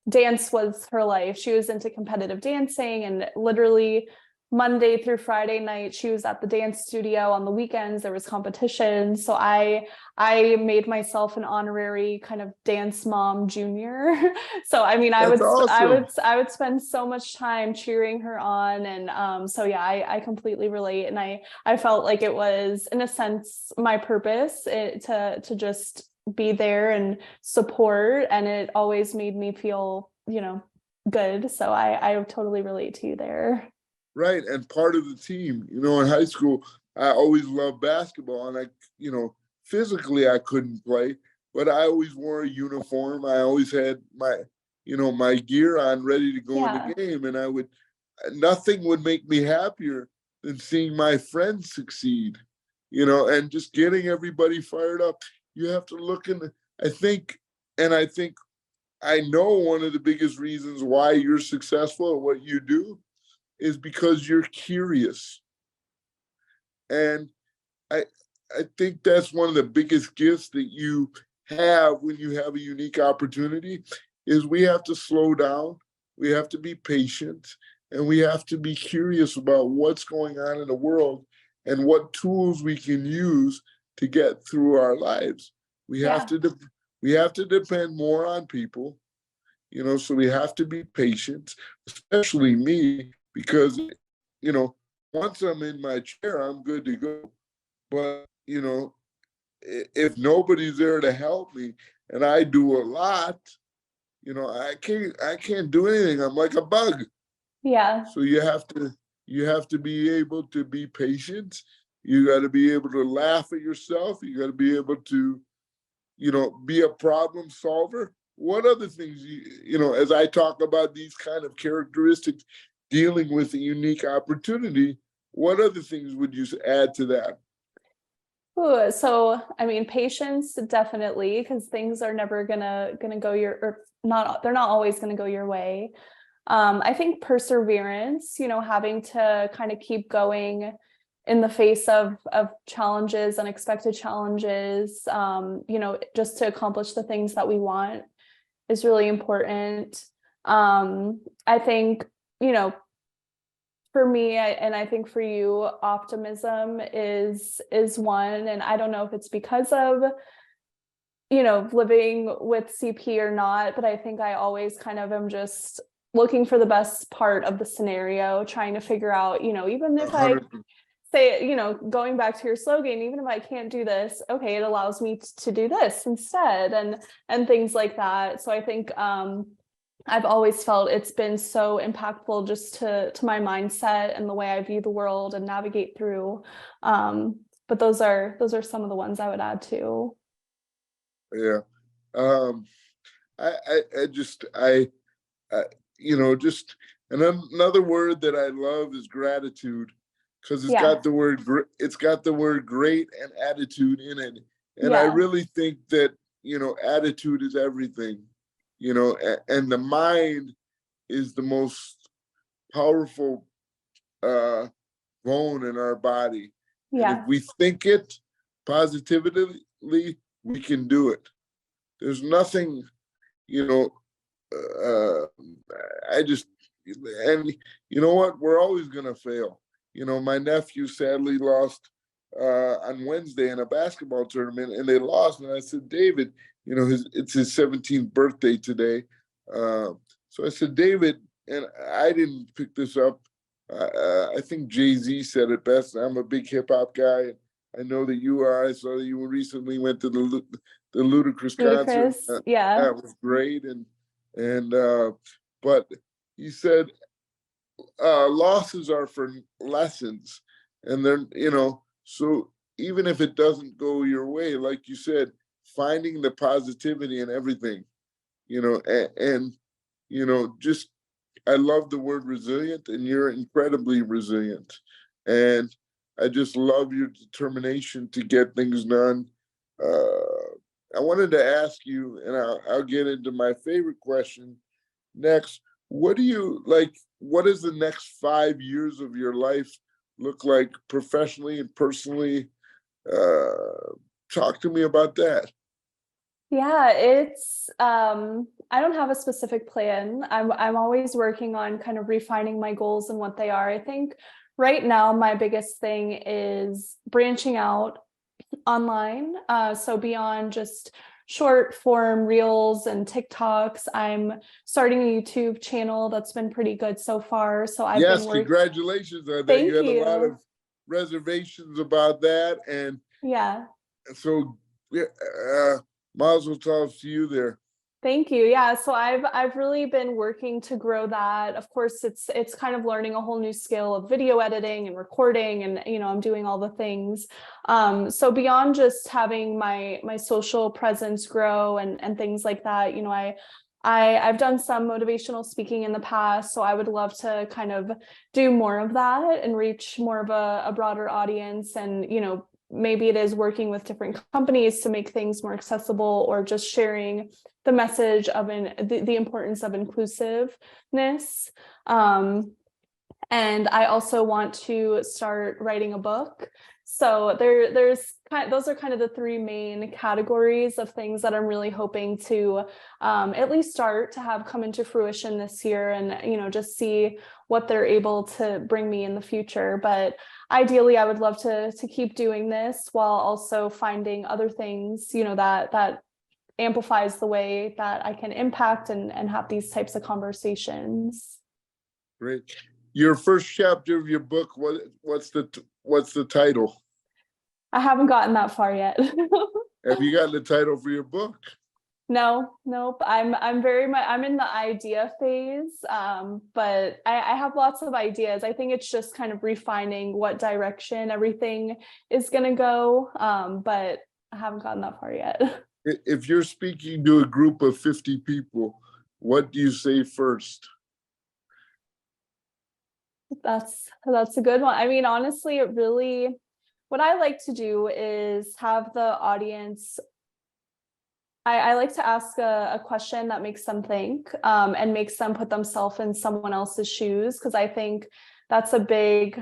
dance was her life. She was into competitive dancing, and literally Monday through Friday night, she was at the dance studio. On the weekends, there was competition. So I made myself an honorary kind of dance mom junior. So I mean, That's awesome. I would spend so much time cheering her on, and so yeah, I completely relate, and I felt like it was, in a sense, my purpose to just be there and support, and it always made me feel good. So I totally relate to you there. Right. And part of the team, in high school, I always loved basketball, and physically I couldn't play, but I always wore a uniform. I always had my gear on ready to go in Yeah. the game. And nothing would make me happier than seeing my friends succeed, and just getting everybody fired up. You have to look I think, I know one of the biggest reasons why you're successful at what you do is because you're curious. And I I think that's one of the biggest gifts that you have when you have a unique opportunity is we have to slow down, we have to be patient, and we have to be curious about what's going on in the world and what tools we can use to get through our lives. We have Yeah. to we have to depend more on people, so we have to be patient, especially me, because once I'm in my chair, I'm good to go. But if nobody's there to help me, and I do a lot, I can't do anything. I'm like a bug. Yeah. So you have to You have to be able to be patient. You got to be able to laugh at yourself. You got to be able to, be a problem solver. What other things, as I talk about these kind of characteristics, dealing with a unique opportunity, what other things would you add to that? Ooh, so I mean, patience definitely, because things are never gonna go or not. They're not always gonna go your way. I think perseverance, having to kind of keep going in the face of challenges, unexpected challenges, just to accomplish the things that we want is really important. I think, for me, and I think for you, optimism is one. And I don't know if it's because of, living with CP or not, but I think I always kind of am just looking for the best part of the scenario, trying to figure out, even if I 100%. say, going back to your slogan, even if I can't do this, okay, it allows me to do this instead, and things like that. So I think I've always felt it's been so impactful just to my mindset and the way I view the world and navigate through. But those are some of the ones I would add to. Yeah. I just just and another word that I love is gratitude, because it's got the word great and attitude in it. And I really think that, attitude is everything, and the mind is the most powerful bone in our body. And if we think it positively, we can do it. There's nothing, I just, and you know what? We're always going to fail. My nephew sadly lost on Wednesday in a basketball tournament, and they lost. And I said, David, it's his 17th birthday today. So I said, David, and I didn't pick this up. I think Jay-Z said it best. I'm a big hip hop guy. I know that you are. I saw that you recently went to the Ludacris concert. That was great. And but he said, losses are for lessons. And then, so even if it doesn't go your way, like you said, finding the positivity in everything, and just, I love the word resilient, and you're incredibly resilient. And I just love your determination to get things done. I wanted to ask you, and I'll get into my favorite question next. What do you like? What does the next 5 years of your life look like professionally and personally? Talk to me about that. Yeah, it's I don't have a specific plan. I'm always working on kind of refining my goals and what they are. I think right now my biggest thing is branching out online. So beyond just short form reels and TikToks, I'm starting a YouTube channel that's been pretty good so far. So I've been working. Congratulations on that. Thank You had you. a lot of reservations about that, and so mazel tov to you there. Thank you. Yeah. So I've really been working to grow that. Of course, it's kind of learning a whole new skill of video editing and recording, and I'm doing all the things. So beyond just having my social presence grow and things like that, I've done some motivational speaking in the past, so I would love to kind of do more of that and reach more of a broader audience. And maybe it is working with different companies to make things more accessible, or just sharing the message of the importance of inclusiveness. And I also want to start writing a book. So those are kind of the three main categories of things that I'm really hoping to at least start to have come into fruition this year, and just see what they're able to bring me in the future. But ideally, I would love to keep doing this while also finding other things, that amplifies the way that I can impact and have these types of conversations. Great. Your first chapter of your book, what's the title? I haven't gotten that far yet. Have you gotten the title for your book? No, nope. I'm very much I'm in the idea phase. But I have lots of ideas. I think it's just kind of refining what direction everything is gonna go. But I haven't gotten that far yet. If you're speaking to a group of 50 people, what do you say first? That's a good one. I mean, honestly, it really what I like to do is have the audience. I like to ask a question that makes them think, and makes them put themselves in someone else's shoes, because I think that's a big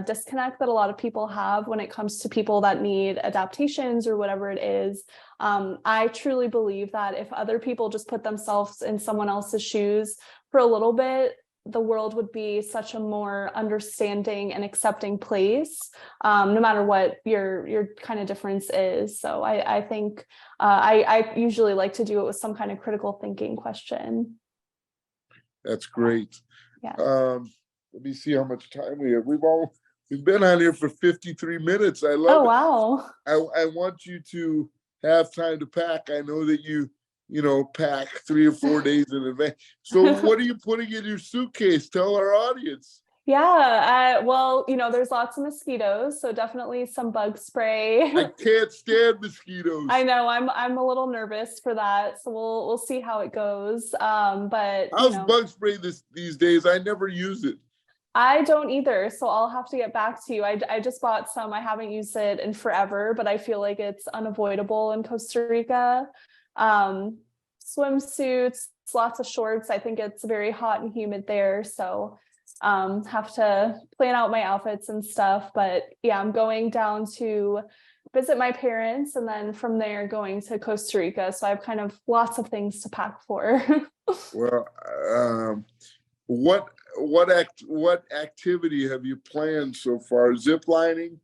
disconnect that a lot of people have when it comes to people that need adaptations or whatever it is. I truly believe that if other people just put themselves in someone else's shoes for a little bit, the world would be such a more understanding and accepting place, no matter what your kind of difference is. So I think I usually like to do it with some kind of critical thinking question. That's great. Yeah. Let me see how much time we have. We've been on here for 53 minutes. I love Oh, it. wow. I want you to have time to pack. I know that you pack 3 or 4 days in advance. So what are you putting in your suitcase? Tell our audience. Yeah, well, there's lots of mosquitoes, so definitely some bug spray. I can't stand mosquitoes. I know I'm a little nervous for that, so we'll see how it goes. But How's bug spray these days? I never use it. I don't either, so I'll have to get back to you. I just bought some. I haven't used it in forever, but I feel like it's unavoidable in Costa Rica. Swimsuits, lots of shorts. I think it's very hot and humid there, so have to plan out my outfits and stuff. But yeah, I'm going down to visit my parents, and then from there going to Costa Rica. So I have kind of lots of things to pack for. Well, what activity have you planned so far? Zip lining?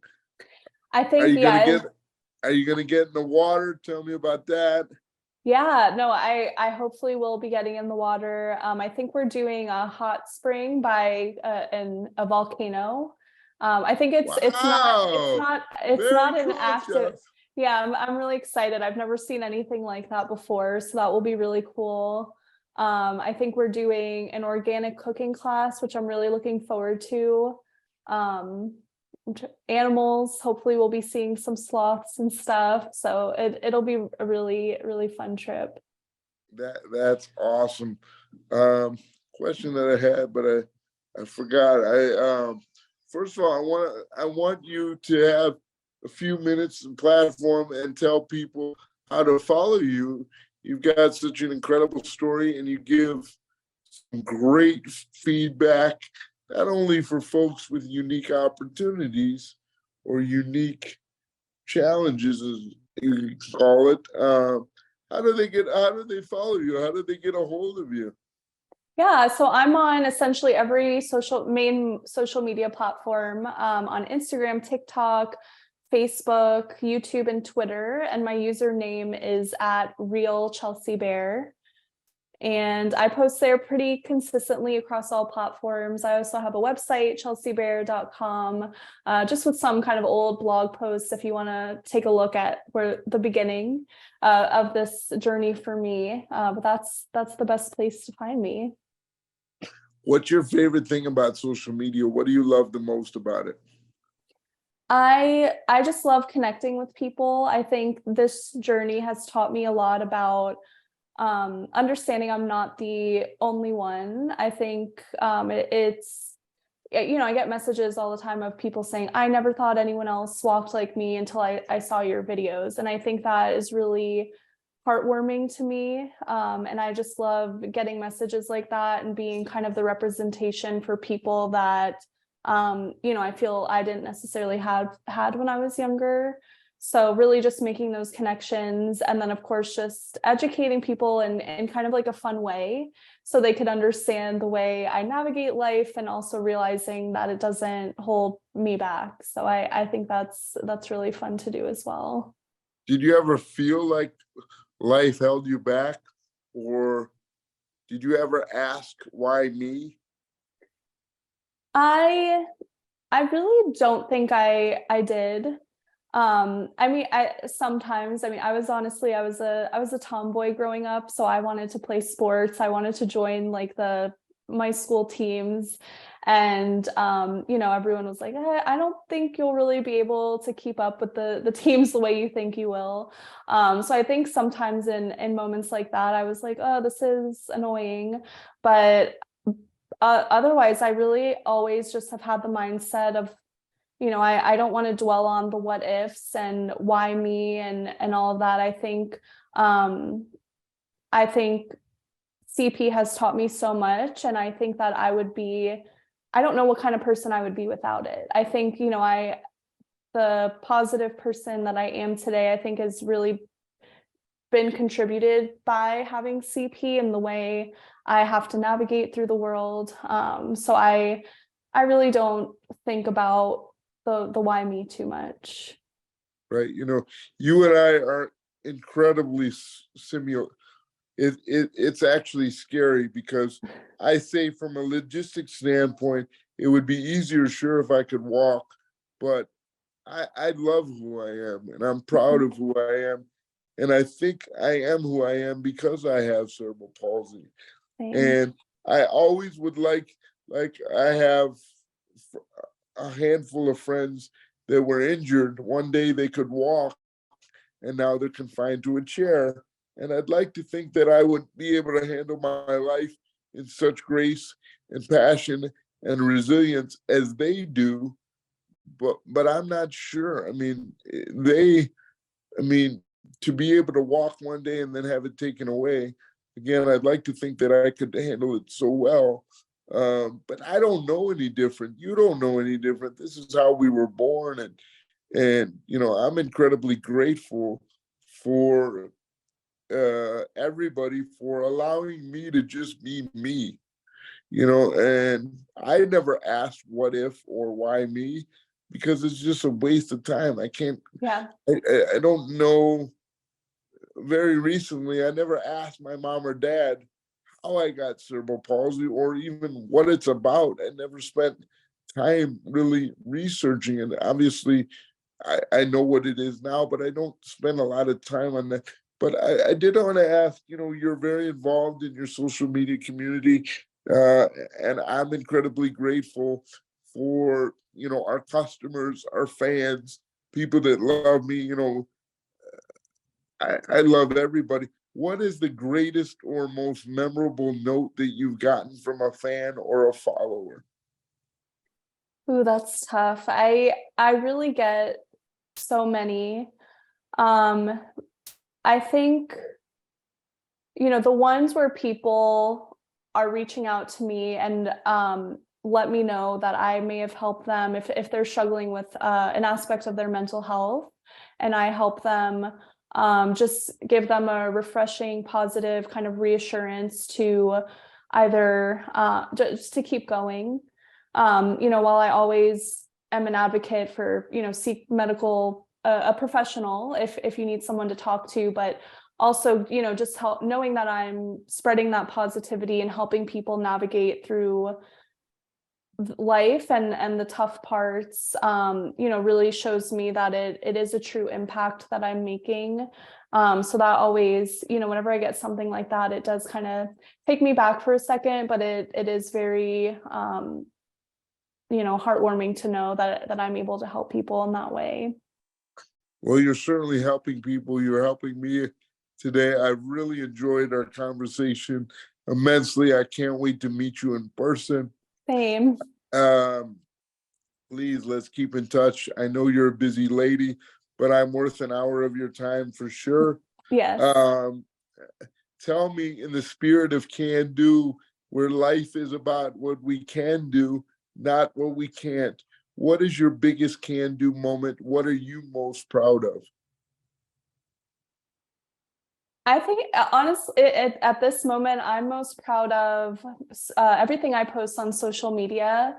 I Are think, you gonna yeah. get in the water? Tell me about that. Yeah, no, I hopefully will be getting in the water. I think we're doing a hot spring by a volcano. I think Wow. it's Very not an cool, active. Jeff. Yeah, I'm really excited. I've never seen anything like that before, so that will be really cool. I think we're doing an organic cooking class, which I'm really looking forward to. Um, Animals, hopefully we'll be seeing some sloths and stuff, so it'll be a really, really fun trip. That's awesome. Question that I had, but I forgot. First of all, I want you to have a few minutes and platform and tell people how to follow you. You've got such an incredible story, and you give some great feedback, not only for folks with unique opportunities or unique challenges, as you call it. How do they follow you? How do they get a hold of you? Yeah, so I'm on essentially every main social media platform, on Instagram, TikTok, Facebook, YouTube, and Twitter. And my username is at Real Chelsea Bear. And I post there pretty consistently across all platforms. I also have a website, chelseabear.com, just with some kind of old blog posts if you want to take a look at where the beginning of this journey for me. But that's the best place to find me. What's your favorite thing about social media? What do you love the most about it? I just love connecting with people. I think this journey has taught me a lot about understanding I'm not the only one. I think it's I get messages all the time of people saying, I never thought anyone else walked like me until I saw your videos. And I think that is really heartwarming to me. And I just love getting messages like that and being kind of the representation for people that I feel I didn't necessarily had when I was younger. So really just making those connections, and then of course just educating people in kind of like a fun way so they could understand the way I navigate life, and also realizing that it doesn't hold me back. So I think that's really fun to do as well. Did you ever feel like life held you back, or did you ever ask, why me? I really don't think I did. I mean, I was honestly, I was a tomboy growing up, so I wanted to play sports. I wanted to join like my school teams. And everyone was like, I don't think you'll really be able to keep up with the teams the way you think you will. So I think sometimes in moments like that, I was like, oh, this is annoying. But otherwise, I really always just have had the mindset of, I don't want to dwell on the what ifs and why me and all of that. I think CP has taught me so much, and I think that I don't know what kind of person I would be without it. I think, the positive person that I am today, I think has really been contributed by having CP and the way I have to navigate through the world. So I really don't think about the why me too much. Right? You and I are incredibly similar. It's actually scary because I say from a logistics standpoint, it would be easier, sure, if I could walk, but I love who I am and I'm proud of who I am. And I think I am who I am because I have cerebral palsy. Same. And I always would like I have a handful of friends that were injured. One day they could walk and now they're confined to a chair. And I'd like to think that I would be able to handle my life in such grace and passion and resilience as they do. But I'm not sure. I mean, to be able to walk one day and then have it taken away, again, I'd like to think that I could handle it so well. But I don't know any different. You don't know any different. This is how we were born, and I'm incredibly grateful for everybody for allowing me to just be me. And I never asked what if or why me, because it's just a waste of time. I can't. Yeah. I don't know. Very recently, I never asked my mom or dad how I got cerebral palsy or even what it's about. I never spent time really researching it. Obviously, I know what it is now, but I don't spend a lot of time on that. But I did want to ask, you're very involved in your social media community, and I'm incredibly grateful for, our customers, our fans, people that love me. I love everybody. What is the greatest or most memorable note that you've gotten from a fan or a follower? Ooh, that's tough. I really get so many. Um, I think, the ones where people are reaching out to me and let me know that I may have helped them if they're struggling with an aspect of their mental health, and I help them, just give them a refreshing, positive kind of reassurance to either just to keep going. While I always am an advocate for, seek medical, a professional if you need someone to talk to, but also, just help knowing that I'm spreading that positivity and helping people navigate through life and the tough parts, really shows me that it is a true impact that I'm making. So that always, whenever I get something like that, it does kind of take me back for a second, but it is very, heartwarming to know that I'm able to help people in that way. Well, you're certainly helping people. You're helping me today. I really enjoyed our conversation immensely. I can't wait to meet you in person. Same. Um, Please, let's keep in touch. I know you're a busy lady, but I'm worth an hour of your time for sure. Yes. Tell me, in the spirit of can do, where life is about what we can do, not what we can't. What is your biggest can do moment? What are you most proud of? I think honestly, at this moment, I'm most proud of everything I post on social media.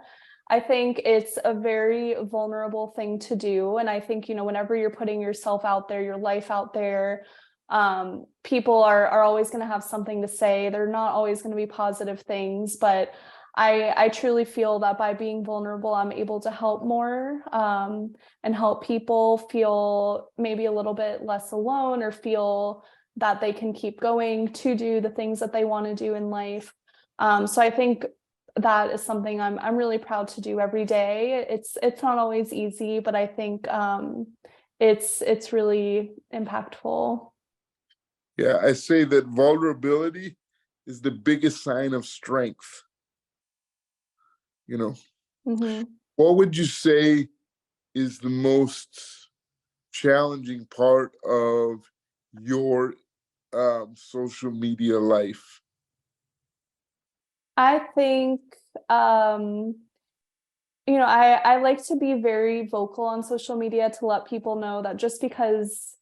I think it's a very vulnerable thing to do. And I think, whenever you're putting yourself out there, your life out there, people are always going to have something to say. They're not always going to be positive things, but I truly feel that by being vulnerable, I'm able to help more, and help people feel maybe a little bit less alone, or feel that they can keep going to do the things that they want to do in life. So I think that is something I'm really proud to do every day. It's not always easy, but I think it's really impactful. Yeah, I say that vulnerability is the biggest sign of strength. You know, Hmm. what would you say is the most challenging part of your social media life? I think um, I like to be very vocal on social media to let people know that just because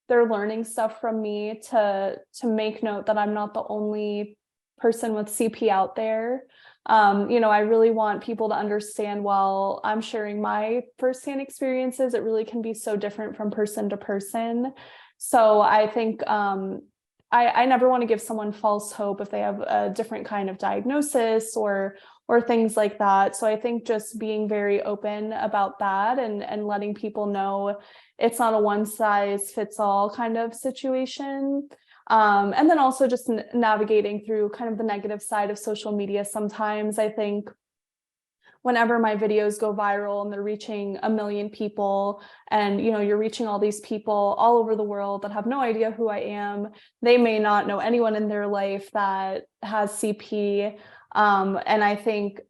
they're learning stuff from me, to make note that I'm not the only person with CP out there. I really want people to understand, while I'm sharing my firsthand experiences, it really can be so different from person to person. So I think I never want to give someone false hope if they have a different kind of diagnosis, or things like that. So I think just being very open about that, and letting people know it's not a one size fits all kind of situation. And then also just navigating through kind of the negative side of social media. Sometimes I think whenever my videos go viral and they're reaching 1 million people, and you're reaching all these people all over the world that have no idea who I am, they may not know anyone in their life that has CP. And I think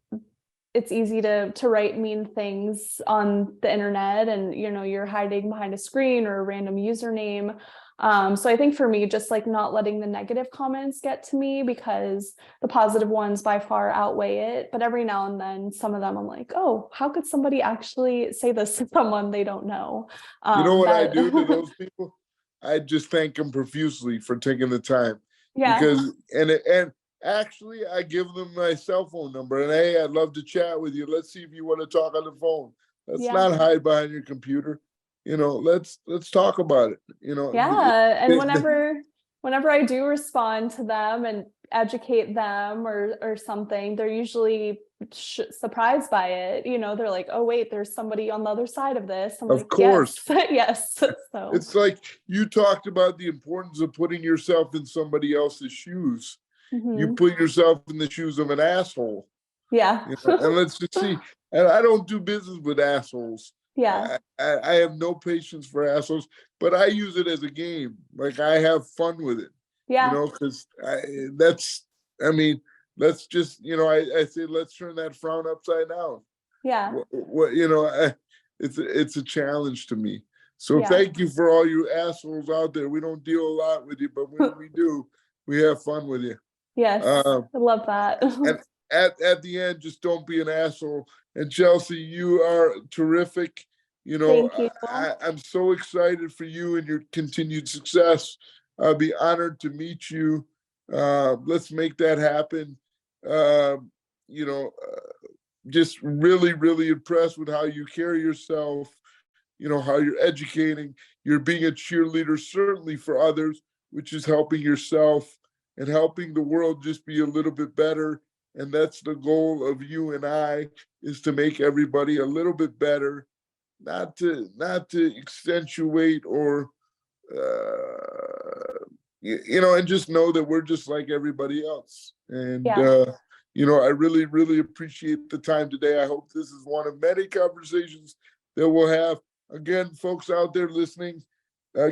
it's easy to write mean things on the internet, and you're hiding behind a screen or a random username. So I think for me, just like not letting the negative comments get to me, because the positive ones by far outweigh it. But every now and then, some of them I'm like, oh, how could somebody actually say this to someone they don't know? You know what I That do to those people? I just thank them profusely for taking the time, yeah, because and actually I give them my cell phone number, and hey, I'd love to chat with you. Let's see if you want to talk on the phone. Let's yeah. not hide behind your computer. Let's talk about it. Yeah, and whenever I do respond to them and educate them, or something, they're usually surprised by it. They're like, "Oh wait, there's somebody on the other side of this." I'm Of like, "Yes, course. yes." So, It's like you talked about the importance of putting yourself in somebody else's shoes. You mhm. put yourself in the shoes of an asshole. Yeah, And let's just see. And I don't do business with assholes. yeah, I have no patience for assholes, but I use it as a game. Like, I have fun with it, yeah, because I mean, let's just, I say, let's turn that frown upside down. yeah, It's a challenge to me. So yeah. thank you for all you assholes out there. We don't deal a lot with you, but when we do, we have fun with you. Yes, Um, I love that. and at the end, just don't be an asshole. And Chelsea, you are terrific. Thank you. I'm so excited for you and your continued success. I'll be honored to meet you. Let's make that happen. Um, you know, just really, really impressed with how you carry yourself. How you're educating. You're being a cheerleader, certainly for others, which is helping yourself and helping the world just be a little bit better. And that's the goal of you and I, is to make everybody a little bit better, not to accentuate or and just know that we're just like everybody else. And Yeah. I really, really appreciate the time today. I hope this is one of many conversations that we'll have. Again, folks out there listening,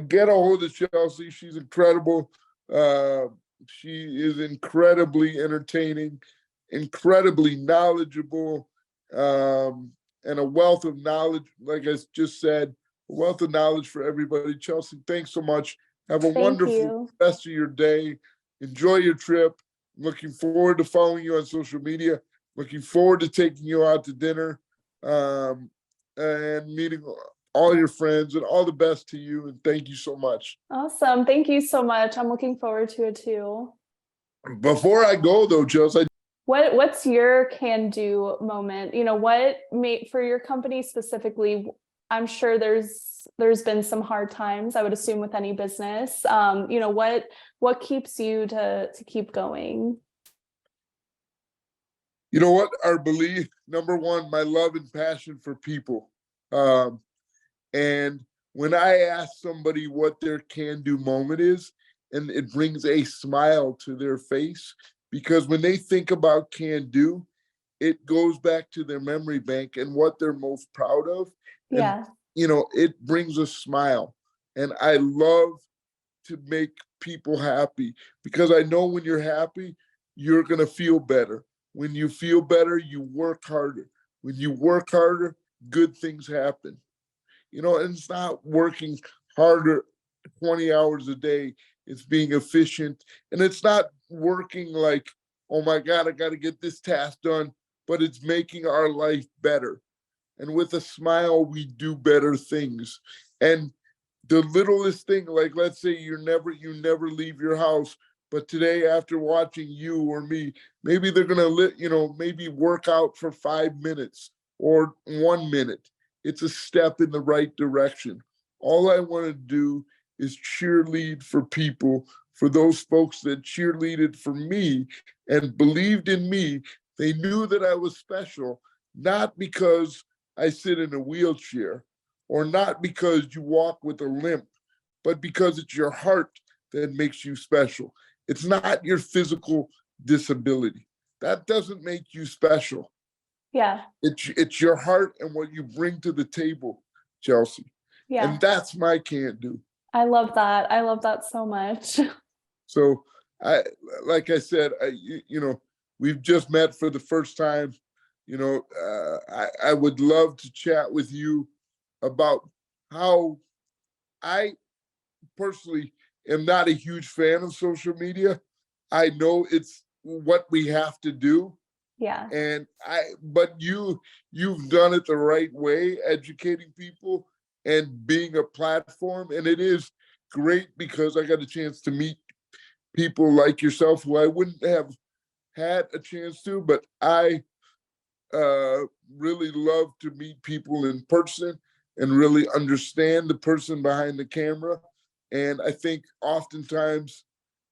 get a hold of Chelsea. She's incredible. Uh, she is incredibly entertaining, incredibly knowledgeable, and a wealth of knowledge. Like I just said, a wealth of knowledge for everybody. Chelsea, thanks so much. Have a Thank wonderful you. rest of your day. Enjoy your trip. Looking forward to following you on social media. Looking forward to taking you out to dinner, and meeting all your friends, and all the best to you. And thank you so much. Awesome. Thank you so much. I'm looking forward to it too. Before I go, though, Chelsea, What's your can do moment? What made for your company specifically? I'm sure there's been some hard times, I would assume, with any business. What keeps you to keep going? You know what? Our belief, number one, my love and passion for people. And when I ask somebody what their can-do moment is, and it brings a smile to their face, because when they think about can-do, it goes back to their memory bank and what they're most proud of. And, Yeah. it brings a smile. And I love to make people happy because I know when you're happy, you're going to feel better. When you feel better, you work harder. When you work harder, good things happen. And it's not working harder 20 hours a day. It's being efficient. And it's not working like, oh my God, I got to get this task done, but it's making our life better. And with a smile, we do better things. And the littlest thing, like let's say you never leave your house, but today after watching you or me, maybe they're gonna maybe work out for 5 minutes or 1 minute. It's a step in the right direction. All I want to do is cheerlead for people, for those folks that cheerleaded for me and believed in me. They knew that I was special, not because I sit in a wheelchair, or not because you walk with a limp, but because it's your heart that makes you special. It's not your physical disability. That doesn't make you special. Yeah. It's your heart and what you bring to the table, Chelsea. Yeah. And that's my can't do. I love that. I love that so much. So like I said, we've just met for the first time. I would love to chat with you about how I personally am not a huge fan of social media. I know it's what we have to do. Yeah. But you've done it the right way, educating people and being a platform. And it is great because I got a chance to meet people like yourself who I wouldn't have had a chance to, but I really love to meet people in person and really understand the person behind the camera. And I think oftentimes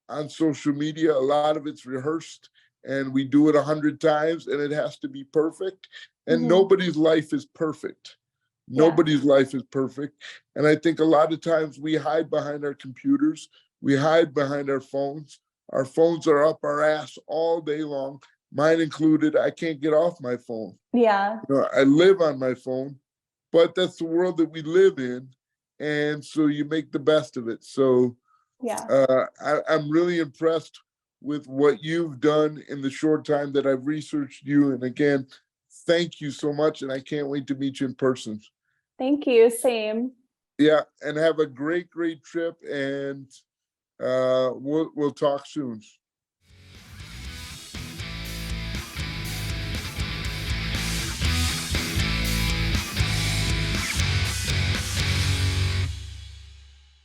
on social media, a lot of it's rehearsed and we do it 100 times and it has to be perfect. And nobody's life is perfect. Nobody's life is perfect. And I think a lot of times we hide behind our computers, we hide behind our phones. Our phones are up our ass all day long, mine included. I can't get off my phone. Yeah. I live on my phone, but that's the world that we live in. And so you make the best of it. So Yeah. I'm really impressed with what you've done in the short time that I've researched you. And again, thank you so much. And I can't wait to meet you in person. Thank you. Same. Yeah. And have a great, great trip. And we'll talk soon.